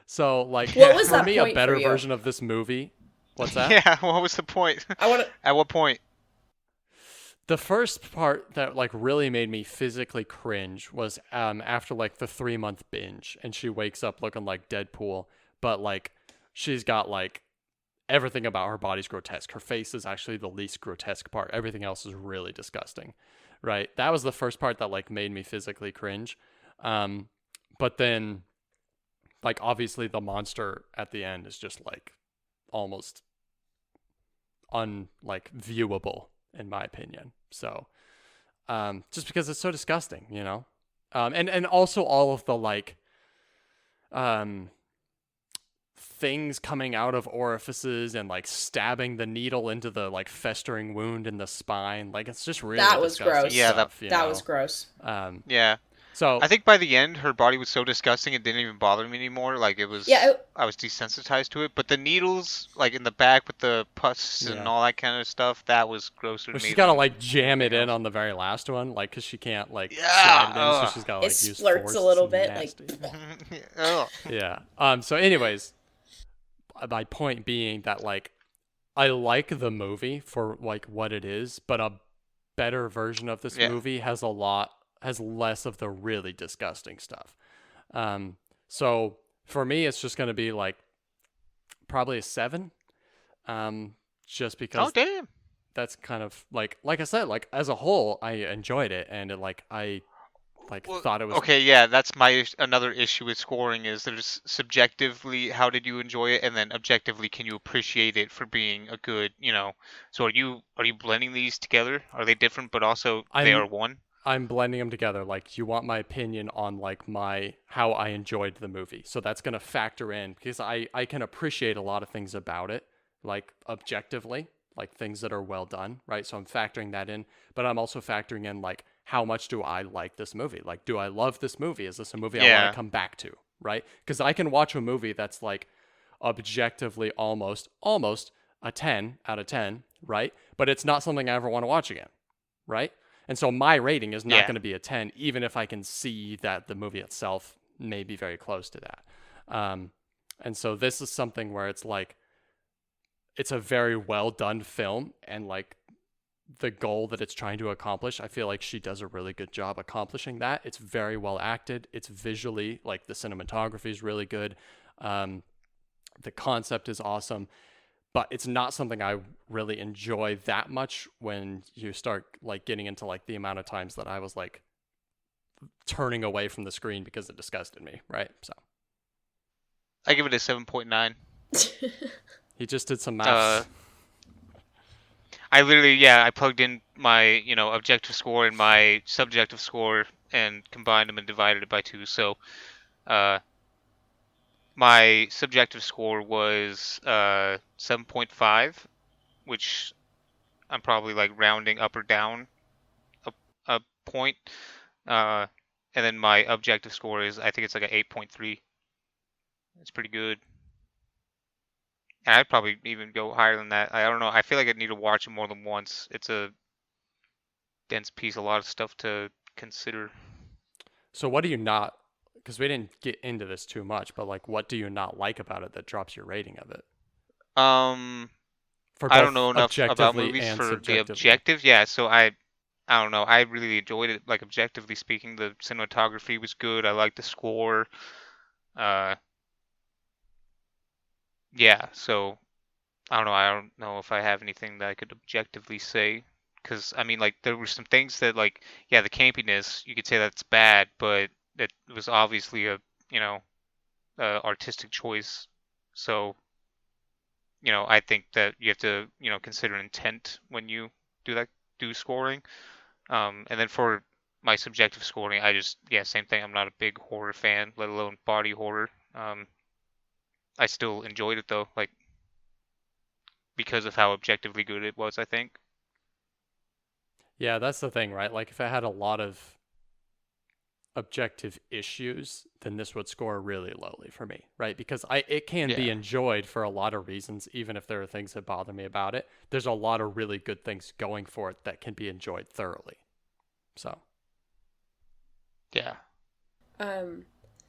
So like What was for that me, point a better for you? version of this movie. What's that? Yeah, what was the point? At what point? The first part that like really made me physically cringe was after like the 3-month binge, and she wakes up looking like Deadpool, but like she's got like everything about her body's grotesque. Her face is actually the least grotesque part. Everything else is really disgusting, right? That was the first part that like made me physically cringe. But then, like, obviously the monster at the end is just like almost viewable in my opinion. So, just because it's so disgusting, you know, and also all of the like, things coming out of orifices and like stabbing the needle into the like festering wound in the spine. Like it's just really That was disgusting gross. Yeah, stuff, you That know? was gross. Yeah. So I think by the end, her body was so disgusting it didn't even bother me anymore. Like it was, Yeah, I was desensitized to it. But the needles, like in the back with the pus and yeah. all that kind of stuff, that was grosser Well, to me she's got to than like jam it anything in else. on the very last one, like because she can't like slide Yeah. it in, so she's got to it like use splurts force. a little It's bit, nasty. like. Ugh. Yeah. So, anyways, my point being that like I like the movie for like what it is, but a better version of this Yeah. movie has less of the really disgusting stuff. So for me, it's just gonna be like probably a 7. Just Oh because damn. that's kind of like I said, like as a whole, I enjoyed it, and I Well, thought it was okay, yeah, that's another issue with scoring is there's subjectively how did you enjoy it, and then objectively can you appreciate it for being a good, you know. So are you blending these together? Are they different but also they are I'm one? I'm blending them together. Like, you want my opinion on like how I enjoyed the movie. So that's gonna factor in because I can appreciate a lot of things about it, like objectively, like things that are well done, right? So I'm factoring that in, but I'm also factoring in like how much do I like this movie? Like, do I love this movie? Is this a movie I want Yeah. to come back to, right? Because I can watch a movie that's like objectively almost a 10 out of 10, right? But it's not something I ever want to watch again, right? And so my rating is not Yeah. going to be a 10, even if I can see that the movie itself may be very close to that. And so this is something where it's like, it's a very well done film, and like the goal that it's trying to accomplish, I feel like she does a really good job accomplishing that. It's very well acted. It's visually, like the cinematography is really good. The concept is awesome, but it's not something I really enjoy that much when you start like getting into like the amount of times that I was like turning away from the screen because it disgusted me, right? So I give it a 7.9. he just did some Uh, math. I literally, I plugged in my, objective score and my subjective score and combined them and divided it by 2. So, my subjective score was 7.5, which I'm probably like rounding up or down a point. Uh, and then my objective score is, I think it's like an 8.3. It's pretty good. And I'd probably even go higher than that. I don't know. I feel like I need to watch it more than once. It's a dense piece, a lot of stuff to consider. So what do you not, because we didn't get into this too much, but like what do you not like about it that drops your rating of it? Um, For I don't both know enough about objectively movies and for the subjectively. objective. Yeah, so I don't know. I really enjoyed it. Like objectively speaking, the cinematography was good. I liked the score. Uh, yeah. So I don't know. I don't know if I have anything that I could objectively say. Because I mean, like there were some things that, like, yeah, the campiness. You could say that's bad, but it was obviously a you know artistic choice. So I think that you have to consider intent when you do that do scoring. And then for my subjective scoring, I just, yeah, same thing. I'm not a big horror fan, let alone body horror. I still enjoyed it though, like because of how objectively good it was, I think. Yeah, that's the thing, right? Like if it had a lot of objective issues, then this would score really lowly for me, right? Because it can be Yeah. enjoyed for a lot of reasons, even if there are things that bother me about it. There's a lot of really good things going for it that can be enjoyed thoroughly. So Yeah.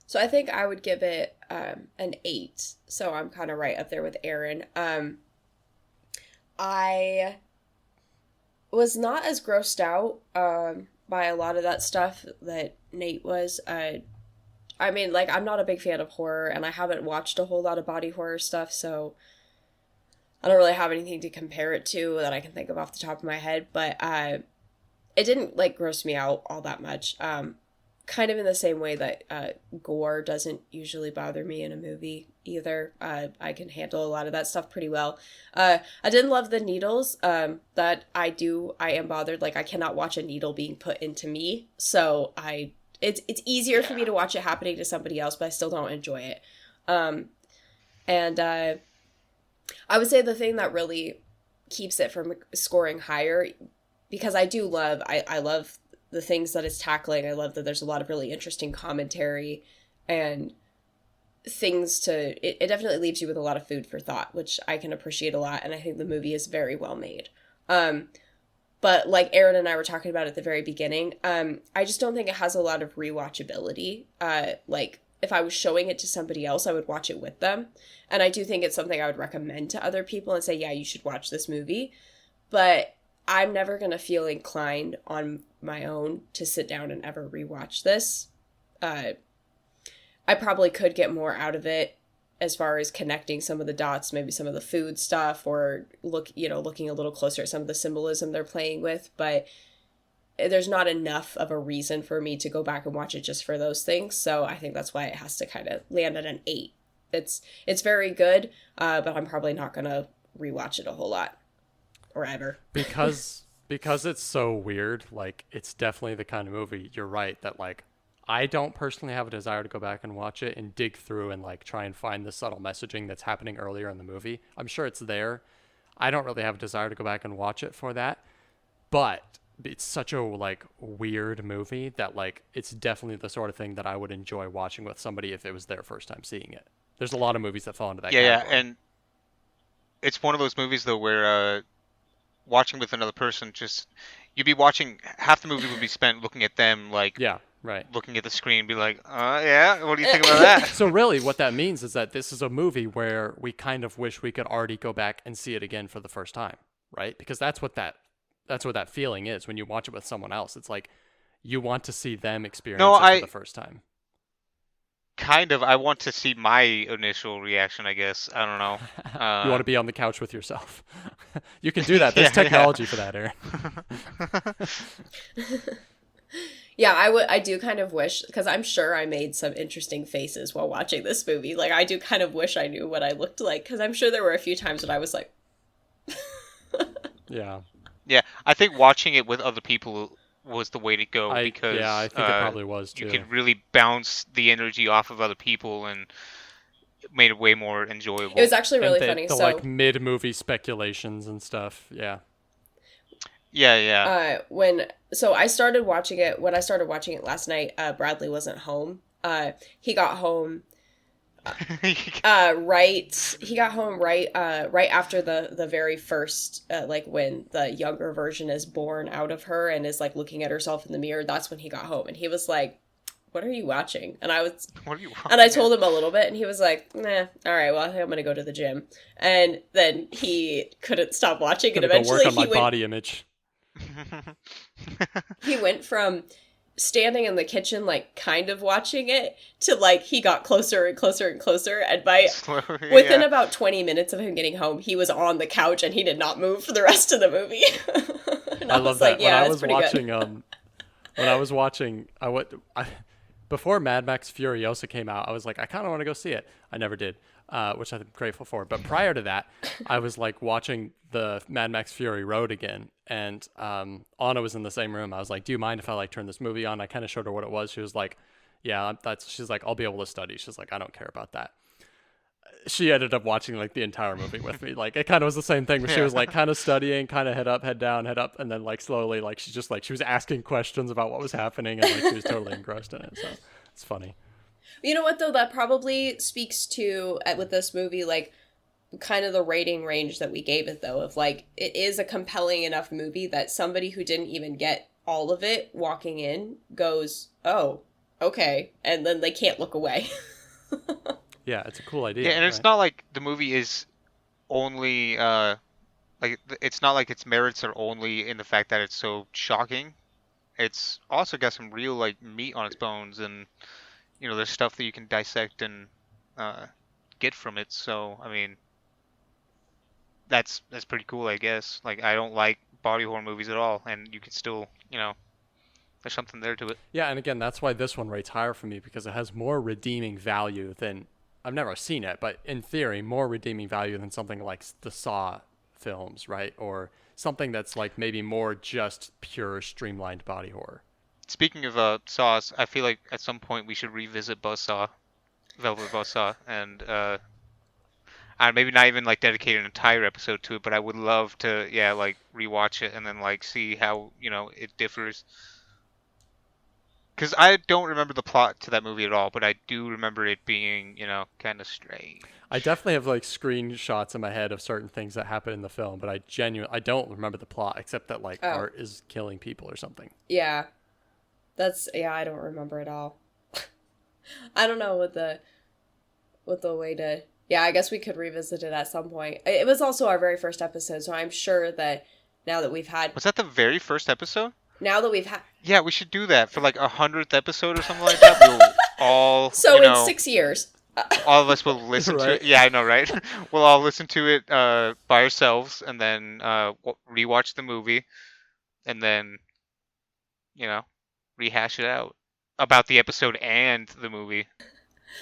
So I think I would give it an 8. So I'm kind of right up there with Aaron. I was not as grossed out by a lot of that stuff that Nate was. I mean, like, I'm not a big fan of horror, and I haven't watched a whole lot of body horror stuff, so I don't really have anything to compare it to that I can think of off the top of my head, but it didn't like gross me out all that much. Kind of in the same way that gore doesn't usually bother me in a movie either. I can handle a lot of that stuff pretty well. I didn't love the needles. That I am bothered. Like I cannot watch a needle being put into me. So it's easier for me to watch it happening to somebody else, but I still don't enjoy it. And I would say the thing that really keeps it from scoring higher, because I love the things that it's tackling. I love that there's a lot of really interesting commentary and things it definitely leaves you with a lot of food for thought, which I can appreciate a lot. And I think the movie is very well made. But like Aaron and I were talking about at the very beginning, I just don't think it has a lot of rewatchability. Like if I was showing it to somebody else, I would watch it with them. And I do think it's something I would recommend to other people and say, yeah, you should watch this movie. But I'm never going to feel inclined on my own to sit down and ever rewatch this. I probably could get more out of it as far as connecting some of the dots, maybe some of the food stuff, or looking a little closer at some of the symbolism they're playing with. But there's not enough of a reason for me to go back and watch it just for those things. So I think that's why it has to kind of land at an 8. It's very good, but I'm probably not going to rewatch it a whole lot. Or ever. because it's so weird, like it's definitely the kind of movie, you're right, that like I don't personally have a desire to go back and watch it and dig through and like try and find the subtle messaging that's happening earlier in the movie. I'm sure it's there. I don't really have a desire to go back and watch it for that. But it's such a like weird movie that like it's definitely the sort of thing that I would enjoy watching with somebody if it was their first time seeing it. There's a lot of movies that fall into that category. Yeah, and it's one of those movies though where watching with another person, just you'd be watching, half the movie would be spent looking at them, like Yeah, right. looking at the screen, be like, yeah, what do you think about that? So really what that means is that this is a movie where we kind of wish we could already go back and see it again for the first time, right? Because that's what that feeling is when you watch it with someone else. It's like you want to see them experience it for the first time. Kind of. I want to see my initial reaction, I guess. I don't know. You want to be on the couch with yourself. You can do that. There's technology for that, Aaron. Yeah, I do kind of wish, because I'm sure I made some interesting faces while watching this movie. Like, I do kind of wish I knew what I looked like, because I'm sure there were a few times when I was like... Yeah. Yeah, I think watching it with other people was the way to go, because I think it probably was too. You could really bounce the energy off of other people, and it made it way more enjoyable. It was actually really funny. The like mid-movie speculations and stuff. Yeah. Yeah. When I started watching it last night, Bradley wasn't home. He got home right after the very first like when the younger version is born out of her and is like looking at herself in the mirror. That's when he got home, and he was like, "What are you watching?" And I was, "What are you watching?" And I told him a little bit, and he was like, "Nah, all right, well, I think I'm gonna go to the gym." And then he couldn't stop watching, and eventually work on my body image. He went from standing in the kitchen, like kind of watching it, to like he got closer and closer and closer, and within about 20 minutes of him getting home, he was on the couch and he did not move for the rest of the movie. I love that. Like, yeah, when I was watching before Mad Max Furiosa came out, I was like, I kind of want to go see it. I never did, which I'm grateful for. But prior to that, I was like watching the Mad Max Fury Road again, and Anna was in the same room. I was like, do you mind if I like turn this movie on? I kind of showed her what it was. She was like, yeah, she's like, I'll be able to study. She's like, I don't care about that. She ended up watching like the entire movie with me. Like it kind of was the same thing where she was like kind of studying, kind of head up, head down, head up, and then like slowly like she was asking questions about what was happening, and like she was totally engrossed in it. So it's funny. You know what though? That probably speaks to with this movie, like kind of the rating range that we gave it though, of like it is a compelling enough movie that somebody who didn't even get all of it walking in goes, oh, okay, and then they can't look away. Yeah, it's a cool idea. Yeah, and it's not like the movie is only like it's not like its merits are only in the fact that it's so shocking. It's also got some real like meat on its bones, and you know, there's stuff that you can dissect and get from it. So I mean, that's pretty cool, I guess. Like, I don't like body horror movies at all, and you can still, there's something there to it. Yeah, and again, that's why this one rates higher for me, because it has more redeeming value than, I've never seen it, but in theory, more redeeming value than something like the Saw films, right? Or something that's like maybe more just pure streamlined body horror. Speaking of Saws, I feel like at some point we should revisit Buzzsaw, Velvet Buzzsaw, and maybe not even like dedicate an entire episode to it, but I would love to, yeah, like rewatch it and then like see how it differs. Because I don't remember the plot to that movie at all, but I do remember it being, kind of strange. I definitely have like screenshots in my head of certain things that happen in the film, but I don't remember the plot except that like Art is killing people or something. Yeah. I don't remember at all. I don't know what the way to... Yeah, I guess we could revisit it at some point. It was also our very first episode, so I'm sure that now that we've had... Was that the very first episode? Now that we've had... Yeah, we should do that for like 100th episode or something like that. We'll all, So in 6 years. All of us will listen to it. Yeah, I know, right? We'll all listen to it by ourselves and then rewatch the movie and then, rehash it out about the episode and the movie.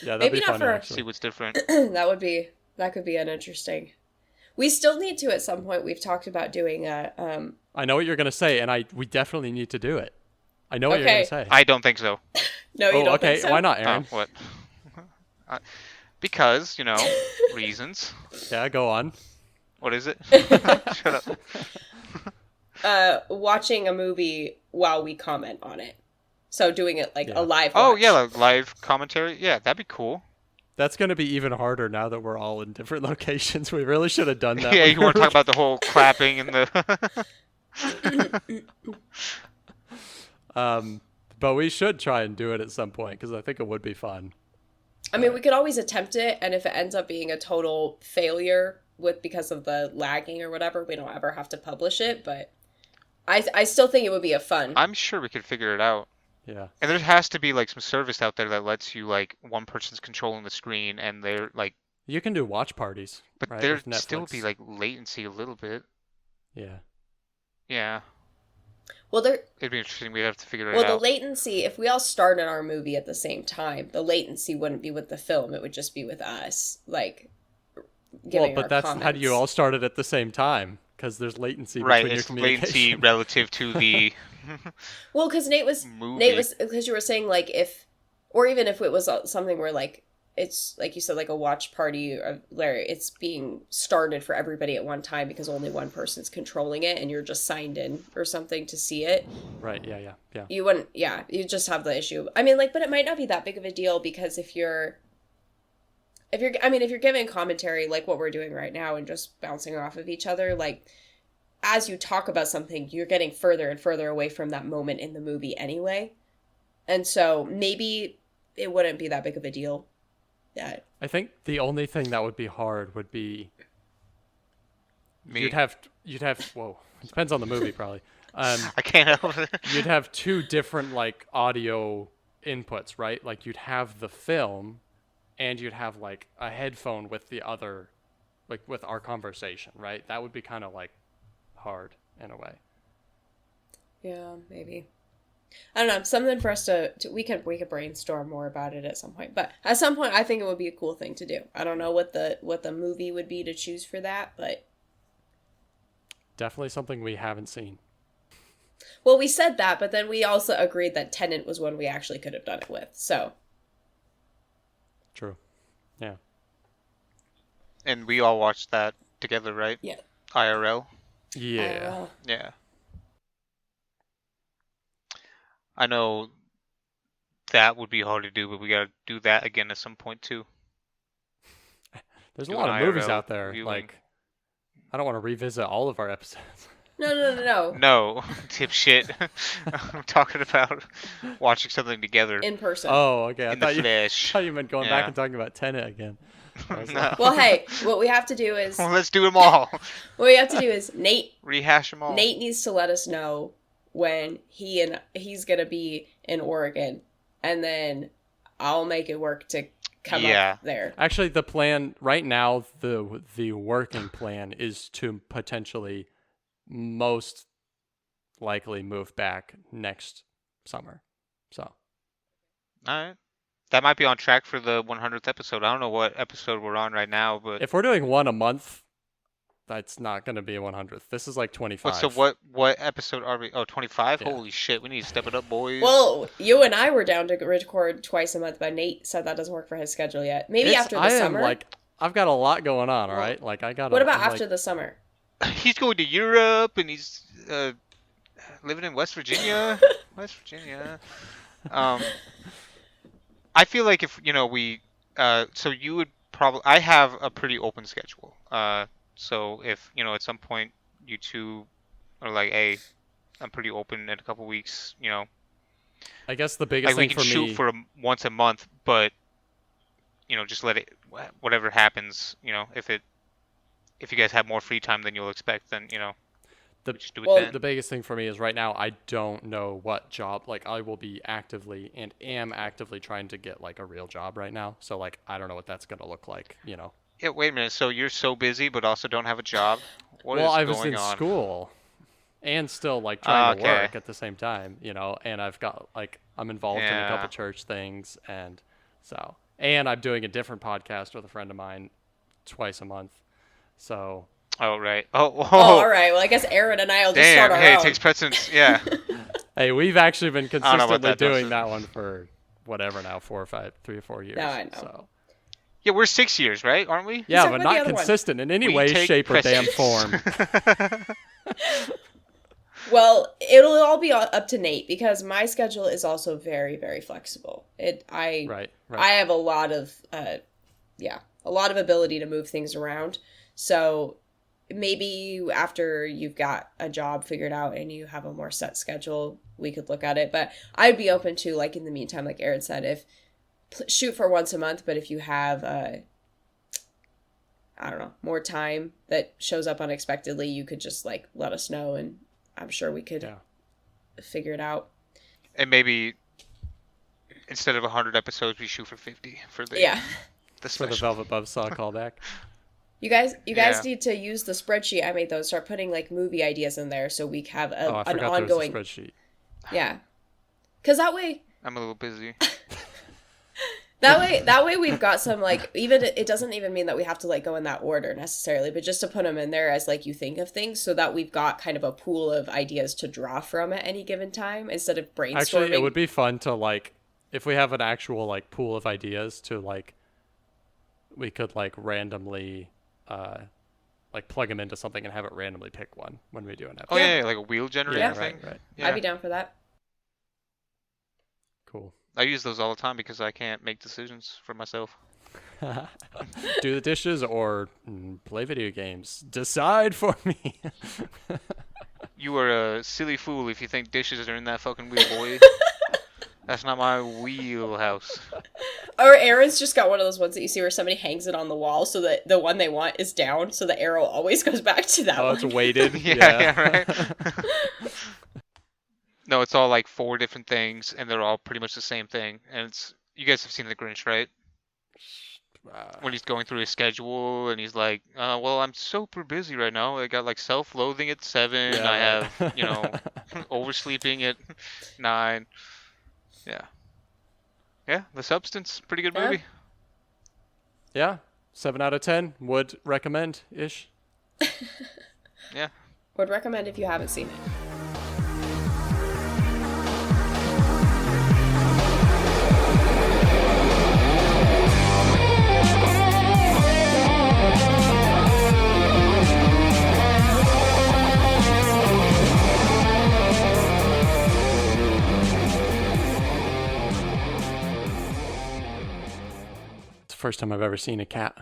Yeah, that'd Maybe be not fun. See what's different. That could be an interesting... We still need to, at some point, we've talked about doing a... I know what you're going to say, and we definitely need to do it. I know what you're going to say. I don't think so. No, you don't think so? Why not, Aaron? Oh, what? Because, reasons. Yeah, go on. What is it? Shut up. Watching a movie while we comment on it. So doing it like a live watch. Oh, yeah, like live commentary. Yeah, that'd be cool. That's going to be even harder now that we're all in different locations. We really should have done that. Yeah, you want to talk about the whole clapping and the... But we should try and do it at some point, because I think it would be fun. I mean, we could always attempt it, and if it ends up being a total failure because of the lagging or whatever, we don't ever have to publish it, but I still think it would be a fun. I'm sure we could figure it out. Yeah. And there has to be like some service out there that lets you like one person's controlling the screen and they're like... You can do watch parties. But right, there'd still be like latency a little bit. Yeah. Yeah. Well, it'd be interesting. We'd have to figure it out. Well, the latency, if we all started our movie at the same time, the latency wouldn't be with the film. It would just be with us, like, giving our comments. How do you all start it at the same time? Because there's latency right, between your communication. Right, it's latency relative to the Well, because Nate was, because you were saying, like, or even if it was something where, like, it's, like you said, like a watch party, where it's being started for everybody at one time because only one person's controlling it and you're just signed in or something to see it. Right, yeah. You wouldn't, you just have the issue. I mean, like, but it might not be that big of a deal because if you're giving commentary like what we're doing right now and just bouncing off of each other, like, as you talk about something, you're getting further and further away from that moment in the movie anyway. And so maybe it wouldn't be that big of a deal. Yeah. I think the only thing that would be hard would be me. You'd have whoa, it depends on the movie probably. I can't help it. You'd have two different like audio inputs, right? Like you'd have the film and you'd have like a headphone with the other, like with our conversation, right? That would be kind of like hard in a way. Yeah, maybe. I don't know, something for us to we could brainstorm more about it at some point. But at some point I think it would be a cool thing to do. I don't know what the movie would be to choose for that, but definitely something we haven't seen. Well, we said that, but then we also agreed that Tenet was one we actually could have done it with. So true. Yeah. And we all watched that together, right? Yeah. IRL? Yeah. Yeah. I know that would be hard to do, but we gotta do that again at some point too. There's a lot of movies out there. Viewing. Like, I don't want to revisit all of our episodes. No. No, dipshit. I'm talking about watching something together. In person. Oh, okay. I thought you meant going back and talking about Tenet again. No. Well, hey, what we have to do is... Well, let's do them all. What we have to do is rehash them all. Nate needs to let us know when he's gonna be in Oregon, and then I'll make it work to come Yeah. up there. Actually, the plan right now, the working plan is to potentially most likely move back next summer. So All right. That might be on track for the 100th episode. I don't know what episode we're on right now, but if we're doing one a month, that's not going to be a 100th. This is like 25. so what episode are we? Oh, 25? Yeah. Holy shit, we need to step it up, boys. Well, you and I were down to record twice a month, but Nate said that doesn't work for his schedule yet. Maybe after the summer. I've got a lot going on. All Well, right, like I got. what about after the summer? He's going to Europe and he's living in West Virginia. West Virginia. I feel like if we, so you would probably. I have a pretty open schedule. So if at some point you two are like, hey, I'm pretty open in a couple weeks. I guess the biggest like we thing can for shoot me. for once a month, but just let it. Whatever happens, if you guys have more free time than you'll expect, then The- we just do it Well, then. The biggest thing for me is right now I don't know what job. Like I will be am actively trying to get like a real job right now. So like I don't know what that's gonna look like. Yeah, wait a minute. So you're so busy, but also don't have a job. What is Well, I was going in on? school, and still like trying to Okay. work at the same time. And I've got like I'm involved in a Yeah. couple church things, and I'm doing a different podcast with a friend of mine twice a month. So Oh right. Oh, whoa. Oh, all right. Well, I guess Aaron and I will just Damn. start our Hey, own. it takes precedence. Yeah. hey, we've actually been don't know what consistently that does. doing that one for whatever now 3 or 4 years. No, I know. So. Yeah, we're 6 years, right? Aren't we? Yeah, talking but about the not other one. consistent in any We way, take shape, or damn precedence. form. Well, it'll all be up to Nate because my schedule is also very, very flexible. Right. I have a lot of ability to move things around. So maybe after you've got a job figured out and you have a more set schedule, we could look at it. But I'd be open to, like, in the meantime, like Aaron said, shoot for once a month, but if you have I don't know, more time that shows up unexpectedly, you could just like let us know and I'm sure we could figure it out. And maybe instead of 100 episodes, we shoot for 50 for the Yeah. the For the special. Velvet Buzzsaw callback. You guys Yeah. need to use the spreadsheet I made though. Start putting like movie ideas in there so we have Oh, I an forgot ongoing. there was a spreadsheet. Yeah. Because that way I'm a little busy. that way we've got some like, even it doesn't even mean that we have to like go in that order necessarily, but just to put them in there as like you think of things so that we've got kind of a pool of ideas to draw from at any given time instead of brainstorming. Actually, it would be fun to like if we have an actual like pool of ideas to like we could like randomly like plug them into something and have it randomly pick one when we do an episode. Oh yeah, like a wheel generator Yeah. thing. Right. Yeah. I'd be down for that. Cool. I use those all the time because I can't make decisions for myself. Do the dishes or play video games. Decide for me. You are a silly fool if you think dishes are in that fucking wheel, boy. That's not my wheelhouse. Or Aaron's just got one of those ones that you see where somebody hangs it on the wall so that the one they want is down, so the arrow always goes back to that Oh, one. it's weighted. Yeah, right. No, it's all like 4 different things, and they're all pretty much the same thing. And you guys have seen The Grinch, right? When he's going through his schedule, and he's like, "Well, I'm super busy right now. I got like self-loathing at 7. Yeah, I right. have, oversleeping at 9. Yeah. Yeah, The Substance, pretty good Yeah. movie. Yeah, 7 out of 10 would recommend ish. Yeah. Would recommend if you haven't seen it. It's the first time I've ever seen a cat.